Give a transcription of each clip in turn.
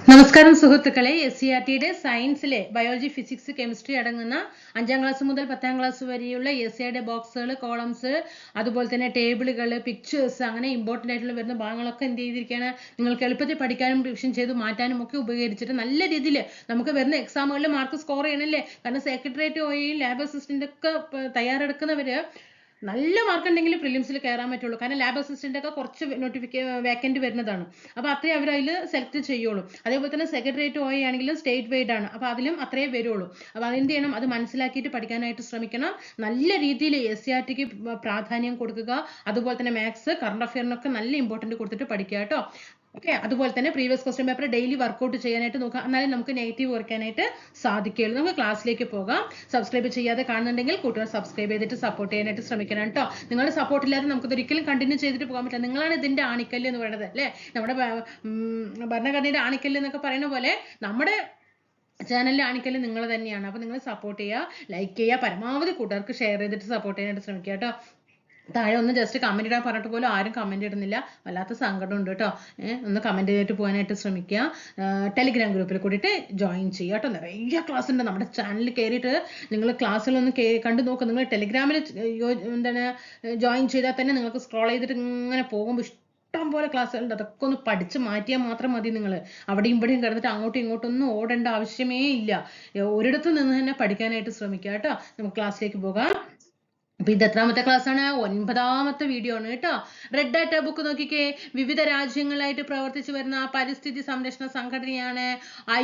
നമസ്കാരം സുഹൃത്തുക്കളെ, SCERTയുടെ സയൻസിലെ biology, physics, chemistry അടങ്ങുന്ന 5ാം ക്ലാസ് മുതൽ 10ാം ക്ലാസ് വരെയുള്ള SCERTയുടെ ബോക്സുകൾ, കോളംസ്, അതുപോലെ തന്നെ ടേബിളുകൾ, പിക്ചേഴ്സ്, അങ്ങനെ ഇമ്പോർട്ടൻ്റ് ആയിട്ടുള്ള വരുന്ന ഭാഗങ്ങളൊക്കെ എന്ത് ചെയ്തിരിക്കുകയാണ്, നിങ്ങൾക്ക് എളുപ്പത്തിൽ പഠിക്കാനും റിവിഷൻ ചെയ്ത് മാറ്റാനും ഒക്കെ ഉപകരിച്ചിട്ട് നല്ല രീതിയിൽ നമുക്ക് വരുന്ന എക്സാമുകളിൽ മാർക്ക് സ്കോർ ചെയ്യണമല്ലേ. കാരണം സെക്രട്ടേറിയറ്റ് OAE ലാബ് അസിസ്റ്റൻ്റ് ഒക്കെ തയ്യാറെടുക്കുന്നവർ നല്ല മാർക്ക് ഉണ്ടെങ്കിൽ പ്രിലിംസിൽ കയറാൻ പറ്റുള്ളൂ. കാരണം ലാബ് അസിസ്റ്റൻ്റ് ഒക്കെ കുറച്ച് വേക്കൻറ്റ് വരുന്നതാണ്. അപ്പോൾ അത്രയും അവർ അതിൽ സെലക്ട് ചെയ്യുള്ളൂ. അതേപോലെ തന്നെ സെക്രട്ടേറിയറ്റ് OAE ആണെങ്കിലും സ്റ്റേറ്റ് വൈഡ് ആണ്. അപ്പോൾ അതിലും അത്രയേ വരുള്ളൂ. അപ്പോൾ അതെന്ത് ചെയ്യണം, അത് മനസ്സിലാക്കിയിട്ട് പഠിക്കാനായിട്ട് ശ്രമിക്കണം. നല്ല രീതിയിൽ SCERTക്ക് പ്രാധാന്യം കൊടുക്കുക. അതുപോലെ തന്നെ മാത്സ്, കറണ്ട് അഫെയറിനൊക്കെ നല്ല ഇമ്പോർട്ടൻറ്റ് കൊടുത്തിട്ട് പഠിക്കുക കേട്ടോ. ഓക്കെ, അതുപോലെ തന്നെ previous question paper daily workout ചെയ്യാനായിട്ട് നോക്കുക. എന്നാലും നമുക്ക് നെഗറ്റീവ് കുറയ്ക്കാനായിട്ട് സാധിക്കുകയുള്ളൂ. നമുക്ക് ക്ലാസ്സിലേക്ക് പോകാം. സബ്സ്ക്രൈബ് ചെയ്യാതെ കാണുന്നുണ്ടെങ്കിൽ കൂട്ടുകാർ സബ്സ്ക്രൈബ് ചെയ്തിട്ട് സപ്പോർട്ട് ചെയ്യാനായിട്ട് ശ്രമിക്കണം കേട്ടോ. നിങ്ങളുടെ സപ്പോർട്ട് ഇല്ലാതെ നമുക്ക് ഒരിക്കലും കണ്ടിന്യൂ ചെയ്തിട്ട് പോകാൻ പറ്റില്ല. നിങ്ങളാണ് ഇതിന്റെ ആണിക്കല്ല് എന്ന് പറയുന്നത് അല്ലേ. നമ്മുടെ ഭരണഘടനയുടെ ആണിക്കല്ല് എന്നൊക്കെ പറയുന്ന പോലെ നമ്മുടെ ചാനലിലെ ആണിക്കല്ല് നിങ്ങൾ തന്നെയാണ്. അപ്പോൾ നിങ്ങൾ സപ്പോർട്ട് ചെയ്യുക, ലൈക്ക് ചെയ്യുക, പരമാവധി കൂട്ടുകാർക്ക് ഷെയർ ചെയ്തിട്ട് സപ്പോർട്ട് ചെയ്യാനായിട്ട് ശ്രമിക്കുക കേട്ടോ. താഴെ ഒന്ന് ജസ്റ്റ് കമന്റ് ഇടാൻ പറഞ്ഞിട്ട് പോലും ആരും കമന്റ് ഇടുന്നില്ല. വല്ലാത്ത സങ്കടം ഉണ്ട് കേട്ടോ. ഒന്ന് കമന്റ് ചെയ്തിട്ട് പോകാനായിട്ട് ശ്രമിക്കുക. ടെലിഗ്രാം ഗ്രൂപ്പിൽ കൂടിയിട്ട് ജോയിൻ ചെയ്യുക കേട്ടോ. നിറയെ ക്ലാസ് ഉണ്ട്. നമ്മുടെ ചാനലിൽ കയറിയിട്ട് നിങ്ങൾ ക്ലാസ്സുകളൊന്ന് കണ്ടു നോക്കുക. നിങ്ങൾ ടെലിഗ്രാമിൽ ജോയിൻ ചെയ്താൽ തന്നെ നിങ്ങൾക്ക് സ്ക്രോൾ ചെയ്തിട്ട് ഇങ്ങനെ പോകുമ്പോൾ ഇഷ്ടം പോലെ ക്ലാസ്സുകളുണ്ട്. അതൊക്കെ ഒന്ന് പഠിച്ച് മാറ്റിയാൽ മാത്രം മതി. നിങ്ങൾ അവിടെയും ഇവിടെയും കിടന്നിട്ട് അങ്ങോട്ടും ഇങ്ങോട്ടൊന്നും ഓടേണ്ട ആവശ്യമേ ഇല്ല. ഒരിടത്ത് നിന്ന് തന്നെ പഠിക്കാനായിട്ട് ശ്രമിക്കുക കേട്ടോ. നമുക്ക് ക്ലാസ്സിലേക്ക് പോകാം. അപ്പൊ ഇത് എത്രാമത്തെ ക്ലാസ് ആണ്? 9ാമത്തെ വീഡിയോ ആണ് കേട്ടോ. റെഡ് ഡാറ്റ ബുക്ക് നോക്കിക്കേ. വിവിധ രാജ്യങ്ങളായിട്ട് പ്രവർത്തിച്ചു വരുന്ന പരിസ്ഥിതി സംരക്ഷണ സംഘടനയാണ്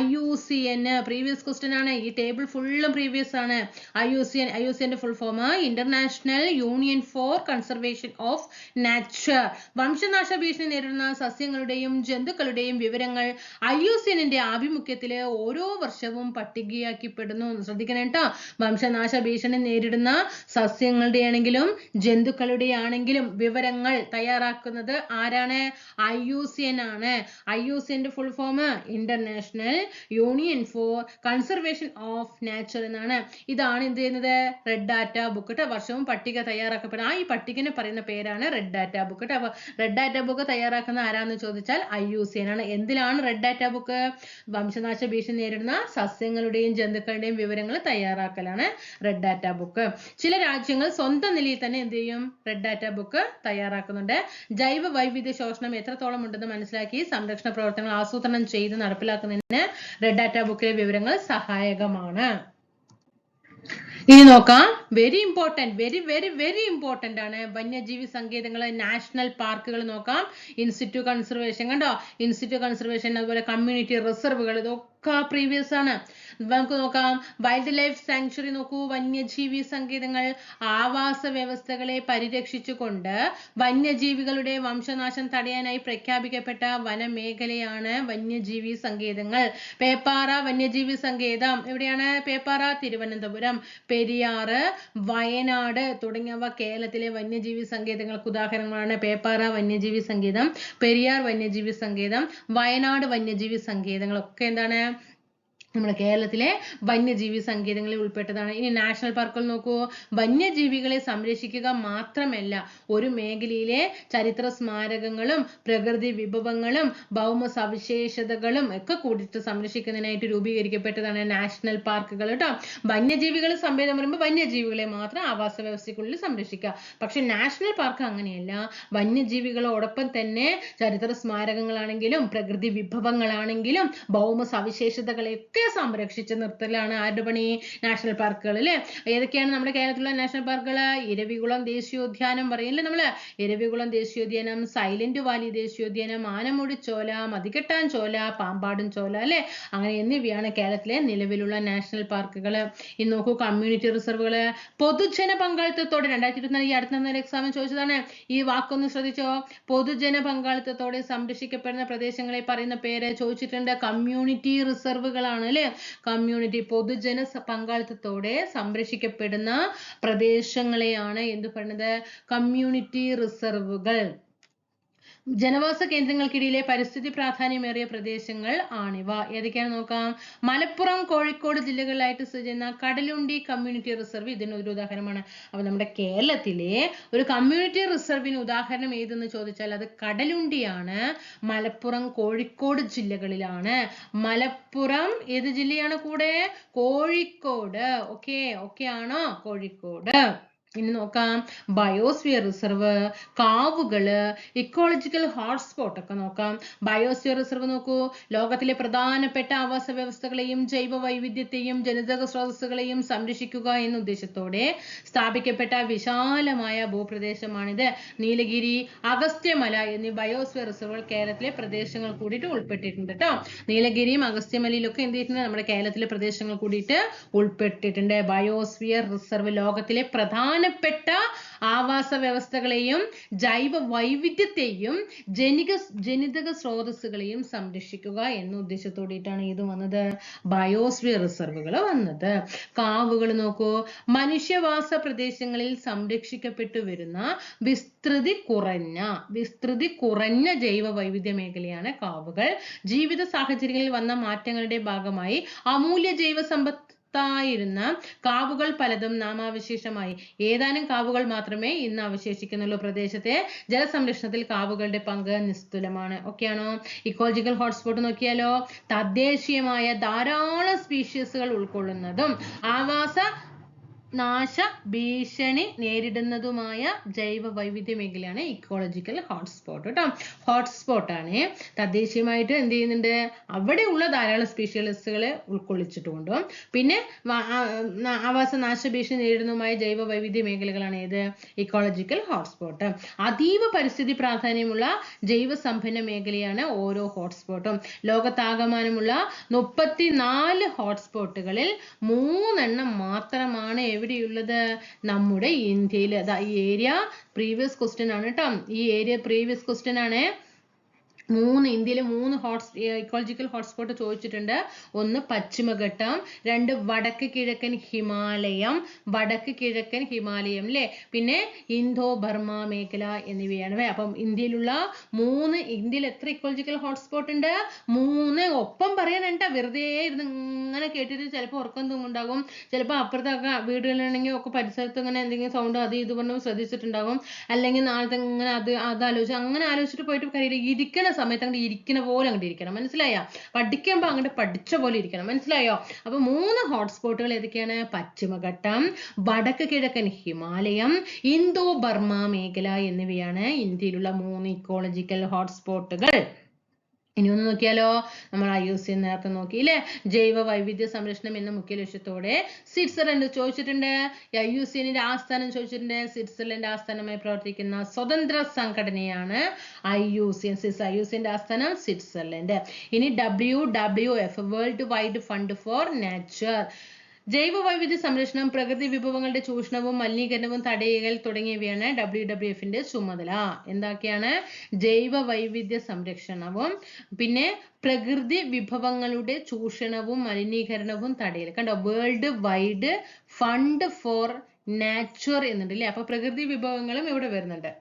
IUCN. പ്രീവിയസ് ക്വസ്റ്റ്യൻ ആണ്. ഈ ടേബിൾ ഫുള്ളും പ്രീവിയസ് ആണ്. IUCN full form international union for conservation of nature. വംശനാശ ഭീഷണി നേരിടുന്ന സസ്യങ്ങളുടെയും ജന്തുക്കളുടെയും വിവരങ്ങൾ IUCNന്റെ ആഭിമുഖ്യത്തില് ഓരോ വർഷവും പട്ടികയാക്കപ്പെടുന്നു. ശ്രദ്ധിക്കണം കേട്ടോ. വംശനാശ ഭീഷണി നേരിടുന്ന സസ്യങ്ങൾ ആണെങ്കിലും ജന്തുക്കളുടെ ആണെങ്കിലും വിവരങ്ങൾ തയ്യാറാക്കുന്നത് ആരാണ്? IUCN ആണ്. IUCNന്റെ full form international union for conservation of Nature എന്നാണ്. ഇതാണ് എന്ത് ചെയ്യുന്നത്? റെഡ് ഡാറ്റ ബുക്ക് കേട്ടോ. വർഷവും പട്ടിക തയ്യാറാക്കപ്പെടുന്ന ഈ പട്ടികനെ പറയുന്ന പേരാണ് റെഡ് ഡാറ്റ ബുക്ക് കേട്ടോ. അപ്പൊ റെഡ് ഡാറ്റ ബുക്ക് തയ്യാറാക്കുന്ന ആരാന്ന് ചോദിച്ചാൽ IUCN ആണ്. എന്തിലാണ് റെഡ് ഡാറ്റ ബുക്ക്? വംശനാശ ഭീഷണി നേരിടുന്ന സസ്യങ്ങളുടെയും ജന്തുക്കളുടെയും വിവരങ്ങൾ തയ്യാറാക്കലാണ് റെഡ് ഡാറ്റ ബുക്ക്. ചില രാജ്യങ്ങൾ സ്വന്തം നിലയിൽ തന്നെ എന്ത് ചെയ്യും? റെഡ് ഡാറ്റ ബുക്ക് തയ്യാറാക്കുന്നുണ്ട്. ജൈവ വൈവിധ്യ ശോഷണം എത്രത്തോളം ഉണ്ടെന്ന് മനസ്സിലാക്കി സംരക്ഷണ പ്രവർത്തനങ്ങൾ ആസൂത്രണം ചെയ്ത് നടപ്പിലാക്കുന്നതിന് റെഡ് ഡാറ്റ ബുക്കിലെ വിവരങ്ങൾ സഹായകമാണ്. ഇനി നോക്കാം. വെരി ഇമ്പോർട്ടന്റ്, വെരി ഇമ്പോർട്ടന്റ് ആണ്. വന്യജീവി സങ്കേതങ്ങൾ, നാഷണൽ പാർക്കുകൾ നോക്കാം. ഇൻസ്റ്റിറ്റ്യൂട്ട് കൺസർവേഷൻ കണ്ടോ. ഇൻസ്റ്റിറ്റ്യൂട്ട് കൺസർവേഷൻ, അതുപോലെ കമ്മ്യൂണിറ്റി റിസർവുകൾ, ഇതൊക്കെ പ്രീവിയസ് ആണ്. നമുക്ക് നോക്കാം. വൈൽഡ് ലൈഫ് സാങ്ച്വറി നോക്കൂ. വന്യജീവി സങ്കേതങ്ങൾ ആവാസ വ്യവസ്ഥകളെ പരിരക്ഷിച്ചുകൊണ്ട് വന്യജീവികളുടെ വംശനാശം തടയാനായി പ്രഖ്യാപിക്കപ്പെട്ട വനമേഖലയാണ് വന്യജീവി സങ്കേതങ്ങൾ. പേപ്പാറ വന്യജീവി സങ്കേതം എവിടെയാണ്? പേപ്പാറ തിരുവനന്തപുരം. പെരിയാറ്, വയനാട് തുടങ്ങിയവ കേരളത്തിലെ വന്യജീവി സങ്കേതങ്ങൾക്ക് ഉദാഹരണങ്ങളാണ്. പേപ്പാറ വന്യജീവി സങ്കേതം, പെരിയാർ വന്യജീവി സങ്കേതം, വയനാട് വന്യജീവി സങ്കേതങ്ങളൊക്കെ എന്താണ്? നമ്മുടെ കേരളത്തിലെ വന്യജീവി സങ്കേതങ്ങളിൽ ഉൾപ്പെട്ടതാണ്. ഇനി നാഷണൽ പാർക്കുകൾ നോക്കൂ. വന്യജീവികളെ സംരക്ഷിക്കുക മാത്രമല്ല ഒരു മേഖലയിലെ ചരിത്ര സ്മാരകങ്ങളും പ്രകൃതി വിഭവങ്ങളും ഭൗമ സവിശേഷതകളും ഒക്കെ കൂടിയിട്ട് സംരക്ഷിക്കുന്നതിനായിട്ട് രൂപീകരിക്കപ്പെട്ടതാണ് നാഷണൽ പാർക്കുകൾ കേട്ടോ. വന്യജീവികൾ സംഭേദം പറയുമ്പോൾ വന്യജീവികളെ മാത്രം ആവാസ വ്യവസ്ഥയ്ക്കുള്ളിൽ സംരക്ഷിക്കുക. പക്ഷെ നാഷണൽ പാർക്ക് അങ്ങനെയല്ല. വന്യജീവികളോടൊപ്പം തന്നെ ചരിത്ര സ്മാരകങ്ങളാണെങ്കിലും പ്രകൃതി വിഭവങ്ങളാണെങ്കിലും ഭൗമ സവിശേഷതകളെയൊക്കെ സംരക്ഷിച്ച് നിർത്തലാണ് ആരുടെ പണി? നാഷണൽ പാർക്കുകൾ അല്ലേ. ഏതൊക്കെയാണ് നമ്മുടെ കേരളത്തിലുള്ള നാഷണൽ പാർക്കുകൾ? ഇരവികുളം ദേശീയോദ്യാനം പറയില്ലേ നമ്മള്. ഇരവികുളം ദേശീയോദ്യാനം, സൈലന്റ് വാലി ദേശീയോദ്യാനം, ആനമുടി ചോല, മതികെട്ടാൻ ചോല, പാമ്പാടും ചോല അല്ലെ. അങ്ങനെ എന്നിവയാണ് കേരളത്തിലെ നിലവിലുള്ള നാഷണൽ പാർക്കുകൾ. ഇനി നോക്കൂ. കമ്മ്യൂണിറ്റി റിസർവുകൾ. പൊതുജന പങ്കാളിത്തത്തോടെ 2024 ഈ അടുത്ത എക്സാമിന് ചോദിച്ചതാണ്. ഈ വാക്കൊന്ന് ശ്രദ്ധിച്ചോ. പൊതുജന പങ്കാളിത്തത്തോടെ സംരക്ഷിക്കപ്പെടുന്ന പ്രദേശങ്ങളെ പറയുന്ന പേര് ചോദിച്ചിട്ടുണ്ട്. കമ്മ്യൂണിറ്റി റിസർവുകളാണ് അല്ലെ. കമ്മ്യൂണിറ്റി, പൊതുജന പങ്കാളിത്തത്തോടെ സംരക്ഷിക്കപ്പെടുന്ന പ്രദേശങ്ങളെയാണ് എന്ത് പറയുന്നത്? കമ്മ്യൂണിറ്റി റിസർവുകൾ. ജനവാസ കേന്ദ്രങ്ങൾക്കിടയിലെ പരിസ്ഥിതി പ്രാധാന്യമേറിയ പ്രദേശങ്ങൾ ആണിവ. ഏതൊക്കെയാണ് നോക്കാം. മലപ്പുറം, കോഴിക്കോട് ജില്ലകളിലായിട്ട് സ്ഥിതി ചെയ്യുന്ന കടലുണ്ടി കമ്മ്യൂണിറ്റി റിസർവ് ഇതിനൊരു ഉദാഹരണമാണ്. അപ്പൊ നമ്മുടെ കേരളത്തിലെ ഒരു കമ്മ്യൂണിറ്റി റിസർവിന് ഉദാഹരണം ഏതെന്ന് ചോദിച്ചാൽ അത് കടലുണ്ടിയാണ്. മലപ്പുറം, കോഴിക്കോട് ജില്ലകളിലാണ്. മലപ്പുറം ഏത് ജില്ലയാണ് കൂടെ? കോഴിക്കോട്. ഓക്കെ ആണോ? കോഴിക്കോട്. ഇനി നോക്കാം. ബയോസ്ഫിയർ റിസർവ്, കാവുകള്, ഇക്കോളജിക്കൽ ഹോട്ട്സ്പോട്ട് ഒക്കെ നോക്കാം. ബയോസ്ഫിയർ റിസർവ് നോക്കൂ. ലോകത്തിലെ പ്രധാനപ്പെട്ട ആവാസ വ്യവസ്ഥകളെയും ജൈവ വൈവിധ്യത്തെയും ജനിതക സ്രോതസ്സുകളെയും സംരക്ഷിക്കുക എന്ന ഉദ്ദേശത്തോടെ സ്ഥാപിക്കപ്പെട്ട വിശാലമായ ഭൂപ്രദേശമാണിത്. നീലഗിരി, അഗസ്ത്യമല എന്നീ ബയോസ്ഫിയർ റിസർവുകൾ കേരളത്തിലെ പ്രദേശങ്ങൾ കൂടിയിട്ട് ഉൾപ്പെട്ടിട്ടുണ്ട് കേട്ടോ. നീലഗിരിയും അഗസ്ത്യമലയിലൊക്കെ എന്ത് ചെയ്തിട്ടുണ്ട്? നമ്മുടെ കേരളത്തിലെ പ്രദേശങ്ങൾ കൂടിയിട്ട് ഉൾപ്പെട്ടിട്ടുണ്ട്. ബയോസ്ഫിയർ റിസർവ് ലോകത്തിലെ പ്രധാനപ്പെട്ട ആവാസ വ്യവസ്ഥകളെയും ജൈവ വൈവിധ്യത്തെയും ജനിതക സ്രോതസ്സുകളെയും സംരക്ഷിക്കുക എന്ന ഉദ്ദേശത്തോടെയാണ് ഇത് വന്നത്. ബയോസ്ഫിയർ റിസർവുകൾ വന്നത്. കാവുകൾ നോക്കൂ. മനുഷ്യവാസ പ്രദേശങ്ങളിൽ സംരക്ഷിക്കപ്പെട്ടു വരുന്ന വിസ്തൃതി കുറഞ്ഞ ജൈവ വൈവിധ്യ മേഖലയാണ് കാവുകൾ. ജീവിത സാഹചര്യങ്ങളിൽ വന്ന മാറ്റങ്ങളുടെ ഭാഗമായി അമൂല്യ ജൈവ സമ്പത്ത് ായിരുന്ന കാവുകൾ പലതും നാമാവശേഷമായി. ഏതാനും കാവുകൾ മാത്രമേ ഇന്ന് അവശേഷിക്കുന്നുള്ളൂ. പ്രദേശത്തെ ജലസംരക്ഷണത്തിൽ കാവുകളുടെ പങ്ക് നിസ്തുലമാണ്. ഓക്കെയാണോ? ഇക്കോളജിക്കൽ ഹോട്ട്സ്പോട്ട് നോക്കിയാലോ. തദ്ദേശീയമായ ധാരാളം സ്പീഷീസുകൾ ഉൾക്കൊള്ളുന്നതും ആവാസ നാശ ഭീഷണി നേരിടുന്നതുമായ ജൈവ വൈവിധ്യ മേഖലയാണ് ഇക്കോളജിക്കൽ ഹോട്ട്സ്പോട്ട് കേട്ടോ. ഹോട്ട്സ്പോട്ടാണ്. തദ്ദേശീയമായിട്ട് എന്ത് ചെയ്യുന്നുണ്ട്? അവിടെയുള്ള ധാരാളം സ്പീഷ്യലിസ്റ്റുകളെ ഉൾക്കൊള്ളിച്ചിട്ടുണ്ടും പിന്നെ ആവാസ നാശ ഭീഷണി നേരിടുന്നതുമായ ജൈവ വൈവിധ്യ മേഖലകളാണ് ഏത്? Ecological hotspot. അതീവ പരിസ്ഥിതി പ്രാധാന്യമുള്ള ജൈവ സമ്പന്ന മേഖലയാണ് ഓരോ ഹോട്ട്സ്പോട്ടും. ലോകത്താകമാനമുള്ള 34 ഹോട്ട്സ്പോട്ടുകളിൽ 3 മാത്രമാണ് എവിടെയുള്ളത്? നമ്മുടെ ഇന്ത്യയിൽ. ഈ ഏരിയ പ്രീവിയസ് ക്വസ്റ്റ്യൻ ആണ് കേട്ടോ. ഈ ഏരിയ പ്രീവിയസ് ക്വസ്റ്റ്യൻ ആണ്. ഇന്ത്യയിലെ 3 ഇക്കോളജിക്കൽ ഹോട്ട്സ്പോട്ട് ചോദിച്ചിട്ടുണ്ട്. 1 പശ്ചിമഘട്ടം, 2 വടക്ക് കിഴക്കൻ ഹിമാലയം അല്ലേ, പിന്നെ ഇന്തോ ബർമ മേഖല എന്നിവയാണ്. അപ്പം ഇന്ത്യയിൽ എത്ര ഇക്കോളജിക്കൽ ഹോട്ട്സ്പോട്ട് ഉണ്ട്? 3. ഒപ്പം പറയാനുണ്ട. വെറുതെ ഇരുന്ന് ഇങ്ങനെ കേട്ടിട്ട് ചിലപ്പോൾ ഉറക്കം തൂങ്ങുണ്ടാകും. ചിലപ്പോൾ അപ്പുറത്തൊക്കെ വീടുകളിലാണെങ്കിൽ ഒക്കെ പരിസരത്ത് ഇങ്ങനെ എന്തെങ്കിലും സൗണ്ട് അത് ഇത് പറഞ്ഞു ശ്രദ്ധിച്ചിട്ടുണ്ടാകും. അല്ലെങ്കിൽ നാളത്തെ ഇങ്ങനെ അങ്ങനെ ആലോചിച്ചിട്ട് പോയിട്ട് കാര്യമില്ല. ഇരിക്കണ സമയത്ത് അങ്ങോട്ട് ഇരിക്കുന്ന പോലെ അങ്ങോട്ട് ഇരിക്കണം. മനസ്സിലായോ? പഠിക്കുമ്പോൾ അങ്ങോട്ട് പഠിച്ച പോലെ ഇരിക്കണം. മനസ്സിലായോ? അപ്പൊ 3 ഹോട്ട്സ്പോട്ടുകൾ ഏതൊക്കെയാണ്? പശ്ചിമഘട്ടം, വടക്ക് കിഴക്കൻ ഹിമാലയം, ഇന്തോ ബർമ മേഖല എന്നിവയാണ് ഇന്ത്യയിലുള്ള 3 ഇക്കോളജിക്കൽ ഹോട്ട്സ്പോട്ടുകൾ. ഇനി ഒന്ന് നോക്കിയാലോ. നമ്മൾ IUCN നേരത്തെ നോക്കിയില്ലേ. ജൈവ വൈവിധ്യ സംരക്ഷണം എന്ന മുഖ്യ ലക്ഷ്യത്തോടെ സ്വിറ്റ്സർലൻഡ് ചോദിച്ചിട്ടുണ്ട്. IUCNന്റെ ആസ്ഥാനം ചോദിച്ചിട്ടുണ്ട്. സ്വിറ്റ്സർലൻഡ് ആസ്ഥാനമായി പ്രവർത്തിക്കുന്ന സ്വതന്ത്ര സംഘടനയാണ് IUCN. IUCNന്റെ ആസ്ഥാനം സ്വിറ്റ്സർലൻഡ്. ഇനി WWF, world wide fund for nature. ജൈവ വൈവിധ്യ സംരക്ഷണം, പ്രകൃതി വിഭവങ്ങളുടെ ചൂഷണവും മലിനീകരണവും തടയൽ തുടങ്ങിയവയാണ് WWFന്റെ ചുമതല. എന്തൊക്കെയാണ്? ജൈവ വൈവിധ്യ സംരക്ഷണവും പിന്നെ പ്രകൃതി വിഭവങ്ങളുടെ ചൂഷണവും മലിനീകരണവും തടയൽ. കണ്ടോ? World wide fund for nature എന്നുണ്ട് അല്ലേ. അപ്പൊ പ്രകൃതി വിഭവങ്ങളും ഇവിടെ വരുന്നുണ്ട്.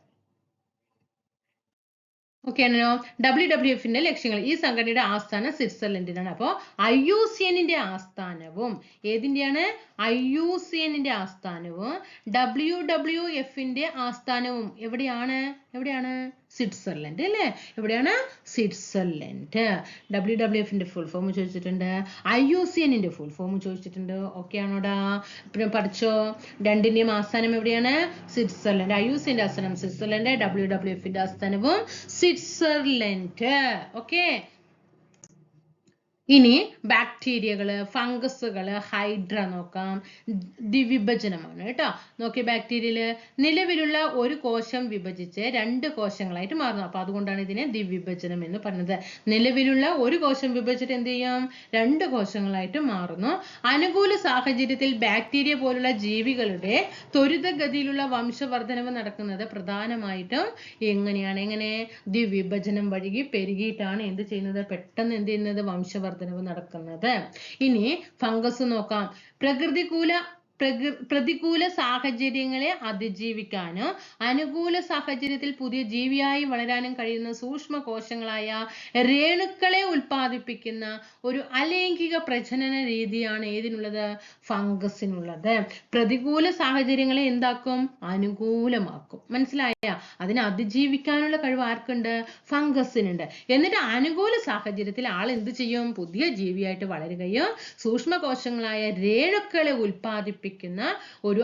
ഓക്കെ ആണല്ലോ. WWFന്റെ ലക്ഷ്യങ്ങൾ. ഈ സംഘടനയുടെ ആസ്ഥാനം സ്വിറ്റ്സർലൻഡിലാണ്. അപ്പോൾ IUCNന്റെ ആസ്ഥാനവും ഏതിന്റെയാണ്? IUCNന്റെ ആസ്ഥാനവും WWFന്റെ ആസ്ഥാനവും എവിടെയാണ്? സ്വിറ്റ്സർലൻഡ് അല്ലേ. എവിടെയാണ്? സ്വിറ്റ്സർലൻഡ്. WWFന്റെ ഫുൾ ഫോം ചോദിച്ചിട്ടുണ്ട്. IUCNന്റെ ഫുൾ ഫോം ചോദിച്ചിട്ടുണ്ട്. ഓക്കെ ആണോടാ? പിന്നെ പഠിച്ചോ. രണ്ടിന്റെയും ആസ്ഥാനം എവിടെയാണ്? സ്വിറ്റ്സർലൻഡ്. IUCNന്റെ ആസ്ഥാനം സ്വിറ്റ്സർലൻഡ്, WWFന്റെ ആസ്ഥാനവും സ്വിറ്റ്സർലൻഡ്. ഓക്കെ. ഇനി ബാക്ടീരിയകള്, ഫംഗസുകള്, ഹൈഡ്ര നോക്കാം. ദ്വിവിഭജനമാണ് കേട്ടോ. നോക്കി, ബാക്ടീരിയയില് നിലവിലുള്ള ഒരു കോശം വിഭജിച്ച് 2 കോശങ്ങളായിട്ട് മാറുന്നു. അപ്പൊ അതുകൊണ്ടാണ് ഇതിനെ ദ്വിവിഭജനം എന്ന് പറഞ്ഞത്. നിലവിലുള്ള ഒരു കോശം വിഭജിച്ചിട്ട് എന്ത് ചെയ്യും? 2 കോശങ്ങളായിട്ട് മാറുന്നു. അനുകൂല സാഹചര്യത്തിൽ ബാക്ടീരിയ പോലുള്ള ജീവികളുടെ ത്വരിതഗതിയിലുള്ള വംശവർദ്ധനവ് നടക്കുന്നത് പ്രധാനമായിട്ടും എങ്ങനെ ദ്വിവിഭജനം വഴി പെരുകിയിട്ടാണ് എന്ത് ചെയ്യുന്നത്? പെട്ടെന്ന് എന്ത് ചെയ്യുന്നത്? വംശവർദ്ധനവ് നടക്കുന്നത്. ഇനി ഫംഗസ് നോക്കാം. പ്രതികൂല സാഹചര്യങ്ങളെ അതിജീവിക്കാനും അനുകൂല സാഹചര്യത്തിൽ പുതിയ ജീവിയായി വളരാനും കഴിയുന്ന സൂക്ഷ്മ കോശങ്ങളായ രേണുക്കളെ ഉൽപ്പാദിപ്പിക്കുന്ന ഒരു അലൈംഗിക പ്രജനന രീതിയാണ് ഏതിനുള്ളത്? ഫംഗസിനുള്ളത്. പ്രതികൂല സാഹചര്യങ്ങളെ എന്താക്കും? അനുകൂലമാക്കും. മനസ്സിലായ? അതിനെ അതിജീവിക്കാനുള്ള കഴിവ് ആർക്കുണ്ട്? ഫംഗസിനുണ്ട്. എന്നിട്ട് അനുകൂല സാഹചര്യത്തിൽ ആൾ എന്ത് ചെയ്യും? പുതിയ ജീവിയായിട്ട് വളരുകയും സൂക്ഷ്മകോശങ്ങളായ രേണുക്കളെ ഉൽപ്പാദിപ്പിക്കുന്ന ഒരു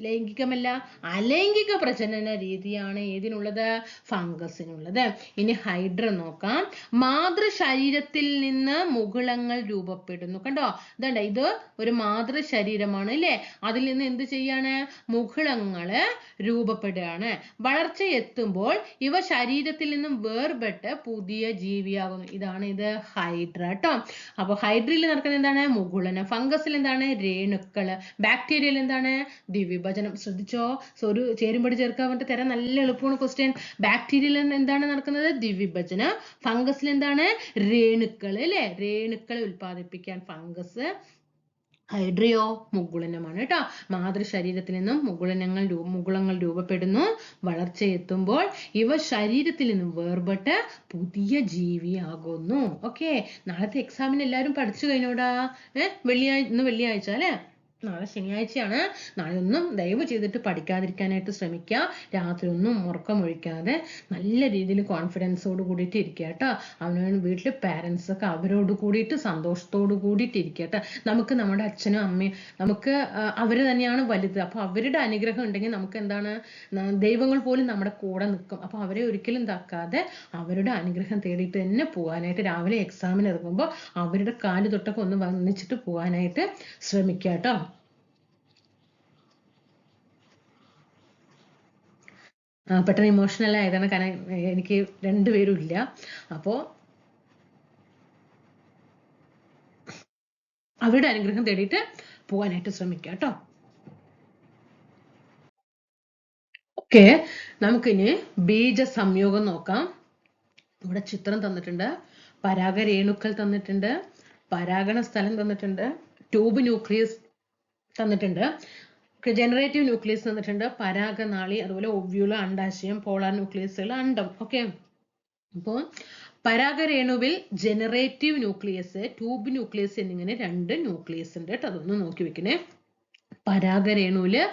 ലൈംഗികമല്ല അലൈംഗിക പ്രജനന രീതിയാണ് ഏതിനുള്ളത്? ഫംഗസിനുള്ളത്. ഇനി ഹൈഡ്ര നോക്കാം. മാതൃശരീരത്തിൽ നിന്ന് മുകുളങ്ങൾ രൂപപ്പെടുന്നു. കണ്ടോ? ഇതണ്ട, ഇത് ഒരു മാതൃശരീരമാണ് അല്ലേ? അതിൽ നിന്ന് എന്ത് ചെയ്യാണ്? മുകുളങ്ങള് രൂപപ്പെടുകയാണ്. വളർച്ച എത്തുമ്പോൾ ഇവ ശരീരത്തിൽ നിന്നും വേർപെട്ട് പുതിയ ജീവിയാകുന്നു. ഇതാണ് ഇത് ഹൈഡ്ര കേട്ടോ. അപ്പൊ ഹൈഡ്രയിൽ നടക്കുന്നത് എന്താണ്? മുകുളനം. ഫംഗസിൽ എന്താണ്? രേണുക്കള്. ബാക്ടീരിയയിൽ എന്താണ്? ദ്വിവിഭജനം. ശ്രദ്ധിച്ചോ? ഒരു ചേരുംപടി ചേർക്കാൻ വേണ്ടി തരാൻ നല്ല എളുപ്പമാണ് ക്വസ്റ്റ്യൻ. ബാക്ടീരിയയിൽ എന്താണ് നടക്കുന്നത്? ദ്വിവിഭജനം. ഫംഗസിൽ എന്താണ്? രേണുക്കള് അല്ലെ? രേണുക്കളെ ഉൽപ്പാദിപ്പിക്കാൻ ഫംഗസ്. ഹൈഡ്രയോ മുകുളനമാണ് കേട്ടോ. മാതൃശരീരത്തിൽ നിന്നും മുകുളങ്ങൾ രൂപപ്പെടുന്നു. വളർച്ചയെത്തുമ്പോൾ ഇവ ശരീരത്തിൽ നിന്നും വേർപെട്ട് പുതിയ ജീവിയാകുന്നു. ഓക്കെ, നാളത്തെ എക്സാമിന് എല്ലാവരും പഠിച്ചു കഴിഞ്ഞോടാ. ഇന്ന് വെള്ളിയാഴ്ച അല്ലെ? നാളെ ശനിയാഴ്ചയാണ്. നാളെ ഒന്നും ദയവ് ചെയ്തിട്ട് പഠിക്കാതിരിക്കാനായിട്ട് ശ്രമിക്കുക. രാത്രി ഒന്നും ഉറക്കമൊഴിക്കാതെ നല്ല രീതിയിൽ കോൺഫിഡൻസോട് കൂടിയിട്ട് ഇരിക്കുക കേട്ടോ. അവനവൻ വീട്ടിൽ പാരൻസ് ഒക്കെ അവരോട് കൂടിയിട്ട് സന്തോഷത്തോട് കൂടിയിട്ട് ഇരിക്കുക കേട്ടോ. നമുക്ക് നമ്മുടെ അച്ഛനും അമ്മയും നമുക്ക് അവർ തന്നെയാണ് വലുത്. അപ്പൊ അവരുടെ അനുഗ്രഹം ഉണ്ടെങ്കിൽ നമുക്ക് എന്താണ്? ദൈവങ്ങൾ പോലും നമ്മുടെ കൂടെ നിൽക്കും. അപ്പൊ അവരെ ഒരിക്കലും ഇതാക്കാതെ അവരുടെ അനുഗ്രഹം തേടിയിട്ട് തന്നെ പോകാനായിട്ട് രാവിലെ എക്സാമിന് ഇറങ്ങുമ്പോൾ അവരുടെ കാല് തൊട്ടൊക്കെ ഒന്ന് വന്നിച്ചിട്ട് പോകാനായിട്ട് ശ്രമിക്കുക കേട്ടോ. പെട്ടെന്ന് ഇമോഷണൽ ആയതാണ്, കാരണം എനിക്ക് രണ്ടുപേരും ഇല്ല. അപ്പോ അവരുടെ അനുഗ്രഹം തേടിയിട്ട് പോകാനായിട്ട് ശ്രമിക്കുക കേട്ടോ. ഓക്കെ, നമുക്കിനി ബീജ സംയോഗം നോക്കാം. ഇവിടെ ചിത്രം തന്നിട്ടുണ്ട്, പരാഗരേണുക്കൾ തന്നിട്ടുണ്ട്, പരാഗണ സ്ഥലം തന്നിട്ടുണ്ട്, ട്യൂബ് ന്യൂക്ലിയസ് തന്നിട്ടുണ്ട്, ജനറേറ്റീവ് ന്യൂക്ലിയസ് തന്നിട്ടുണ്ട്, പരാഗനാളി, അതുപോലെ ഒവ്യൂള, അണ്ടാശയം, പോളാർ ന്യൂക്ലിയസുകൾ, അണ്ടം. ഓക്കെ, അപ്പോൾ പരാഗരേണുവിൽ ജനറേറ്റീവ് ന്യൂക്ലിയസ്, ട്യൂബ് ന്യൂക്ലിയസ് എന്നിങ്ങനെ 2 ന്യൂക്ലിയസ് ഉണ്ട് കേട്ടോ. അതൊന്ന് നോക്കി വെക്കണേ. പരാഗരേണുവില്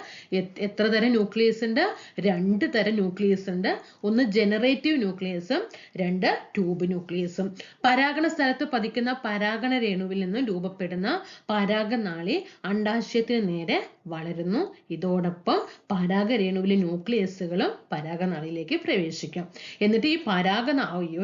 എത്ര തരം ന്യൂക്ലിയസ് ഉണ്ട്? 2 തരം ന്യൂക്ലിയസ് ഉണ്ട്. ഒന്ന് ജനറേറ്റീവ് ന്യൂക്ലിയസും 2 ട്യൂബ് ന്യൂക്ലിയസും. പരാഗണ സ്ഥലത്ത് പതിക്കുന്ന പരാഗണ രേണുവിൽ നിന്ന് രൂപപ്പെടുന്ന പരാഗനാളി അണ്ടാശയത്തിന് നേരെ വളരുന്നു. ഇതോടൊപ്പം പരാഗരേണുവിലെ ന്യൂക്ലിയസുകളും പരാഗനാളിയിലേക്ക് പ്രവേശിക്കും. എന്നിട്ട് ഈ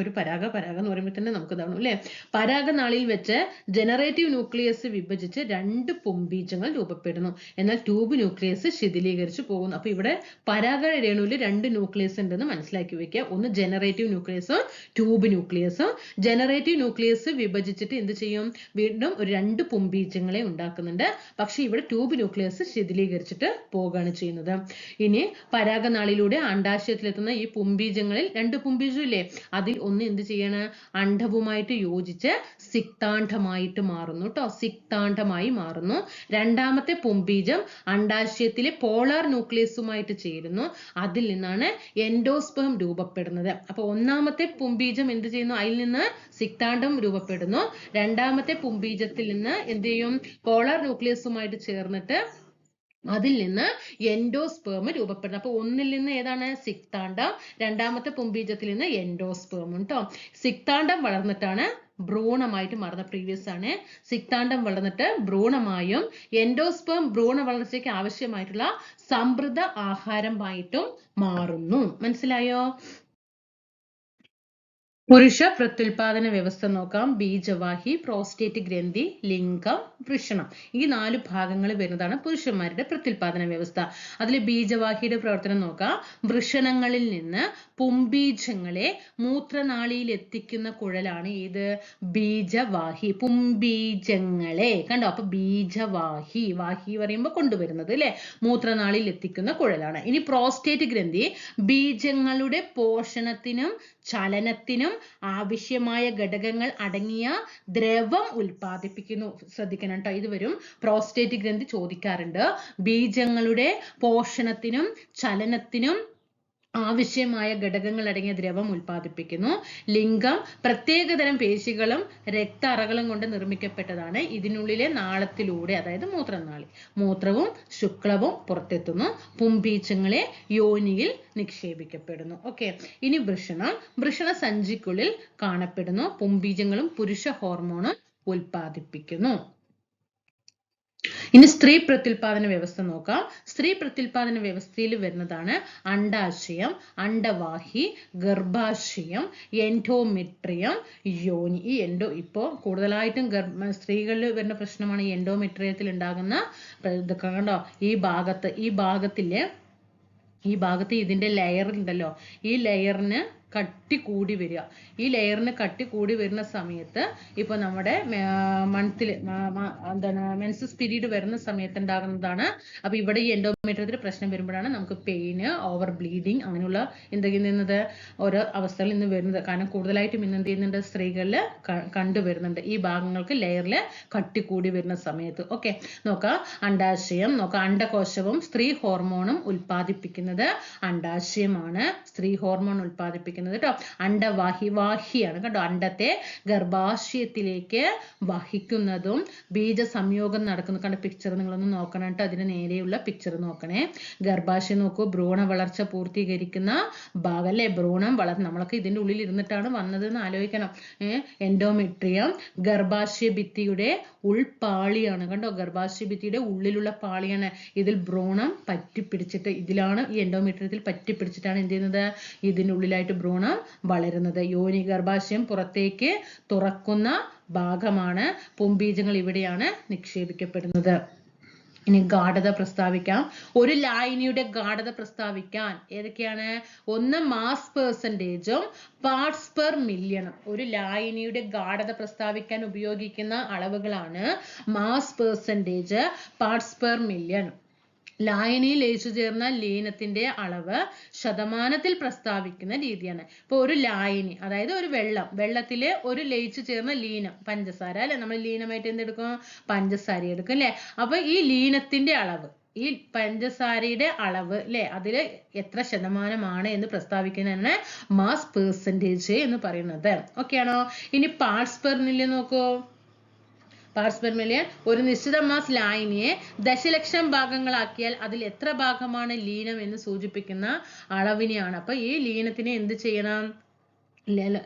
ഒരു പരാഗ എന്ന് പറയുമ്പോൾ തന്നെ നമുക്ക് ഇതാണ് അല്ലെ? പരാഗനാളിയിൽ വെച്ച് ജനറേറ്റീവ് ന്യൂക്ലിയസ് വിഭജിച്ച് 2 പുംബീജങ്ങൾ രൂപപ്പെടുന്നു. എന്നാൽ ട്യൂബ് ന്യൂക്ലിയസ് ശിഥിലീകരിച്ചു പോകുന്നു. അപ്പൊ ഇവിടെ പരാഗണ രേണുവിൽ 2 ന്യൂക്ലിയസ് ഉണ്ടെന്ന് മനസ്സിലാക്കി വെക്കുക. ഒന്ന് ജനറേറ്റീവ് ന്യൂക്ലിയസും ട്യൂബ് ന്യൂക്ലിയസും. ജനറേറ്റീവ് ന്യൂക്ലിയസ് വിഭജിച്ചിട്ട് എന്ത് ചെയ്യും? വീണ്ടും ഒരു 2 പുംബീജങ്ങളെ ഉണ്ടാക്കുന്നുണ്ട്. പക്ഷെ ഇവിടെ ട്യൂബ് ന്യൂക്ലിയസ് ശിഥിലീകരിച്ചിട്ട് പോവുകയാണ് ചെയ്യുന്നത്. ഇനി പരാഗനാളിലൂടെ അണ്ടാശയത്തിലെത്തുന്ന ഈ പുംബീജങ്ങളിൽ 2 പുംബീജം ഇല്ലേ? അതിൽ ഒന്ന് എന്ത് ചെയ്യാണ്? അണ്ഡവുമായിട്ട് യോജിച്ച് സിക്താണ്ഡമായിട്ട് മാറുന്നു കേട്ടോ. സിക്താണ്ഡമായി മാറുന്നു. രണ്ടാമത്തെ പുംബീജം അണ്ടാശയത്തിലെ പോളാർ ന്യൂക്ലിയസുമായിട്ട് ചേരുന്നു. അതിൽ നിന്നാണ് എൻഡോസ്പേം രൂപപ്പെടുന്നത്. അപ്പൊ ഒന്നാമത്തെ പുംബീജം എന്ത് ചെയ്യുന്നു? അതിൽ നിന്ന് സിക്താണ്ഡം രൂപപ്പെടുന്നു. രണ്ടാമത്തെ പുംബീജത്തിൽ നിന്ന് എന്ത് ചെയ്യും? പോളാർ ന്യൂക്ലിയസുമായിട്ട് ചേർന്നിട്ട് അതിൽ നിന്ന് എൻഡോസ്പേം രൂപപ്പെടുന്നു. അപ്പൊ ഒന്നിൽ നിന്ന് ഏതാണ്? സിക്താണ്ഡം. രണ്ടാമത്തെ പുംബീജത്തിൽ നിന്ന് എൻഡോസ്പേം കേട്ടോ. സിക്താണ്ഡം വളർന്നിട്ടാണ് ഭ്രൂണമായിട്ട് മാറുന്ന. പ്രീവിയസ് ആണ്. സിക്താണ്ഡം വളർന്നിട്ട് ഭ്രൂണമായും എൻഡോസ്പേം ഭ്രൂണ വളർച്ചയ്ക്ക് ആവശ്യമായിട്ടുള്ള സമൃദ്ധ ആഹാരമായിട്ടും മാറുന്നു. മനസ്സിലായോ? പുരുഷ പ്രത്യുൽപാദന വ്യവസ്ഥ നോക്കാം. ബീജവാഹി, പ്രോസ്റ്റേറ്റ് ഗ്രന്ഥി, ലിംഗം, വൃഷണം. ഈ 4 ഭാഗങ്ങൾ വരുന്നതാണ് പുരുഷന്മാരുടെ പ്രത്യുൽപാദന വ്യവസ്ഥ. അതിൽ ബീജവാഹിയുടെ പ്രവർത്തനം നോക്കാം. വൃഷണങ്ങളിൽ നിന്ന് പുംബീജങ്ങളെ മൂത്രനാളിയിൽ എത്തിക്കുന്ന കുഴലാണ് ഏത്? ബീജവാഹി. പുംബീജങ്ങളെ കണ്ടോ? അപ്പൊ ബീജവാഹി, വാഹി പറയുമ്പോൾ കൊണ്ടുവരുന്നത് അല്ലെ? മൂത്രനാളിയിൽ എത്തിക്കുന്ന കുഴലാണ്. ഇനി പ്രോസ്റ്റേറ്റ് ഗ്രന്ഥി ബീജങ്ങളുടെ പോഷണത്തിനും ചലനത്തിനും ആവശ്യമായ ഘടകങ്ങൾ അടങ്ങിയ ദ്രവം ഉൽപ്പാദിപ്പിക്കുന്നു. ശ്രദ്ധിക്കണം കേട്ടോ, ഇത് വരും പ്രോസ്റ്റേറ്റ് ഗ്രന്ഥി ചോദിക്കാറുണ്ട്. ബീജങ്ങളുടെ പോഷണത്തിനും ചലനത്തിനും ആവശ്യമായ ഘടകങ്ങൾ അടങ്ങിയ ദ്രവം ഉൽപ്പാദിപ്പിക്കുന്നു. ലിംഗം പ്രത്യേകതരം പേശികളും രക്താറകളും കൊണ്ട് നിർമ്മിക്കപ്പെട്ടതാണ്. ഇതിനുള്ളിലെ നാളത്തിലൂടെ, അതായത് മൂത്രനാളി, മൂത്രവും ശുക്ലവും പുറത്തെത്തുന്നു. പുംബീജങ്ങളെ യോനിയിൽ നിക്ഷേപിക്കപ്പെടുന്നു. ഓക്കെ, ഇനി വൃഷണം. വൃഷണ സഞ്ചിക്കുള്ളിൽ കാണപ്പെടുന്നു. പുംബീജങ്ങളും പുരുഷ ഹോർമോണും ഉൽപ്പാദിപ്പിക്കുന്നു. ഇനി സ്ത്രീ പ്രത്യുൽപാദന വ്യവസ്ഥ നോക്കാം. സ്ത്രീ പ്രത്യുൽപാദന വ്യവസ്ഥയിൽ വരുന്നതാണ് അണ്ഡാശയം, അണ്ഡവാഹി, ഗർഭാശയം, എൻഡോമെട്രിയം, യോനി. ഈ ഇപ്പോ കൂടുതലായിട്ടും സ്ത്രീകളിൽ വരുന്ന പ്രശ്നമാണ് ഈ എൻഡോമെട്രിയത്തിൽ ഉണ്ടാകുന്ന ഇതൊക്കെ. കണ്ടോ, ഈ ഭാഗത്ത് ഇതിന്റെ ലെയർ ഉണ്ടല്ലോ, ഈ ലെയറിന് കട്ടി കൂടി വരിക. ഈ ലെയറിന് കട്ടി കൂടി വരുന്ന സമയത്ത് ഇപ്പൊ നമ്മുടെ മെൻസസ് പീരീഡ് വരുന്ന സമയത്ത് ഉണ്ടാകുന്നതാണ്. അപ്പൊ ഇവിടെ ഈ എൻഡോമെട്രിയത്തിൽ പ്രശ്നം വരുമ്പോഴാണ് നമുക്ക് പെയിന്, ഓവർ ബ്ലീഡിങ് അങ്ങനെയുള്ള എന്തെങ്കിലും ഓരോ അവസ്ഥകൾ ഇന്ന് വരുന്നത്. കാരണം കൂടുതലായിട്ടും ഇന്ന് എന്ത് ചെയ്യുന്നുണ്ട്, സ്ത്രീകളിൽ കണ്ടുവരുന്നുണ്ട് ഈ ഭാഗങ്ങൾക്ക് ലെയറിൽ കട്ടി കൂടി വരുന്ന സമയത്ത്. ഓക്കെ, നോക്കാം. അണ്ഡാശയം നോക്കാം. അണ്ഡകോശവും സ്ത്രീ ഹോർമോണും ഉൽപ്പാദിപ്പിക്കുന്നത് അണ്ഡാശയമാണ്. സ്ത്രീ ഹോർമോൺ ഉൽപ്പാദിപ്പിക്കുന്നത് കേട്ടോ വാഹിയാണ് കേട്ടോ. അണ്ഡത്തെ ഗർഭാശയത്തിലേക്ക് വഹിക്കുന്നതും ബീജസംയോഗം നടക്കുന്നു. കണ്ട പിക്ചർ നിങ്ങളൊന്ന് നോക്കണം കേട്ടോ, അതിന് നേരെയുള്ള പിക്ചർ നോക്കണേ. ഗർഭാശയം നോക്കൂ, ഭ്രൂണ വളർച്ച പൂർത്തീകരിക്കുന്ന ഭാഗം അല്ലേ. ഭ്രൂണം നമ്മളൊക്കെ ഇതിന്റെ ഉള്ളിൽ ഇരുന്നിട്ടാണ് വന്നത് എന്ന് ആലോചിക്കണം. എൻഡോമെട്രിയം ഗർഭാശയ ഭിത്തിയുടെ ഉൾപാളിയാണ് കണ്ടോ, ഗർഭാശയ ഭിത്തിയുടെ ഉള്ളിലുള്ള പാളിയാണ്. ഇതിൽ ഭ്രൂണം പറ്റിപ്പിടിച്ചിട്ട്, ഇതിലാണ് ഈ എൻഡോമെട്രിയത്തിൽ പറ്റിപ്പിടിച്ചിട്ടാണ് എന്ത് ചെയ്യുന്നത്, ഇതിന്റെ ഉള്ളിലായിട്ട് ഭ്രൂണം വളരുന്നത്. യോനി ഗർഭാശയം പുറത്തേക്ക് തുറക്കുന്ന ഭാഗമാണ്. പുംബീജങ്ങൾ ഇവിടെയാണ് നിക്ഷേപിക്കപ്പെടുന്നത്. ഇനി ഗാഢത പ്രസ്താവിക്കാം. ഒരു ലായനിയുടെ ഗാഢത പ്രസ്താവിക്കാൻ ഏതൊക്കെയാണ്? ഒന്ന് മാസ് പെർസെന്റേജും പാർട്സ് പെർ മില്യണും. ഒരു ലായനിയുടെ ഗാഢത പ്രസ്താവിക്കാൻ ഉപയോഗിക്കുന്ന അളവുകളാണ് mass percentage, parts per million. ലായനിയിൽ ലയിച്ചു ചേർന്ന ലീനത്തിന്റെ അളവ് ശതമാനത്തിൽ പ്രസ്താവിക്കുന്ന രീതിയാണ്. ഇപ്പൊ ഒരു ലായനി, അതായത് ഒരു വെള്ളത്തില് ഒരു ലയിച്ചു ചേർന്ന ലീനം, പഞ്ചസാര അല്ലെ, നമ്മൾ ലീനമായിട്ട് എന്തെടുക്കും, പഞ്ചസാര എടുക്കും അല്ലെ. അപ്പൊ ഈ ലീനത്തിന്റെ അളവ്, ഈ പഞ്ചസാരയുടെ അളവ് അല്ലെ, അതില് എത്ര ശതമാനമാണ് എന്ന് പ്രസ്താവിക്കുന്നതാണ് മാസ് പെർസെന്റേജ് എന്ന് പറയുന്നത്. ഓക്കെ ആണോ? ഇനി പാർട്സ് പെർ മില്യൺ നോക്കൂ. പാർട്സ് പെർ മില്യൺ ഒരു നിശ്ചിത മാസ് ലായനിയെ ദശലക്ഷം ഭാഗങ്ങളാക്കിയാൽ അതിൽ എത്ര ഭാഗമാണ് ലീനം എന്ന് സൂചിപ്പിക്കുന്ന അളവിനെയാണ്. അപ്പൊ ഈ ലീനത്തിനെ എന്ത് ചെയ്യണം,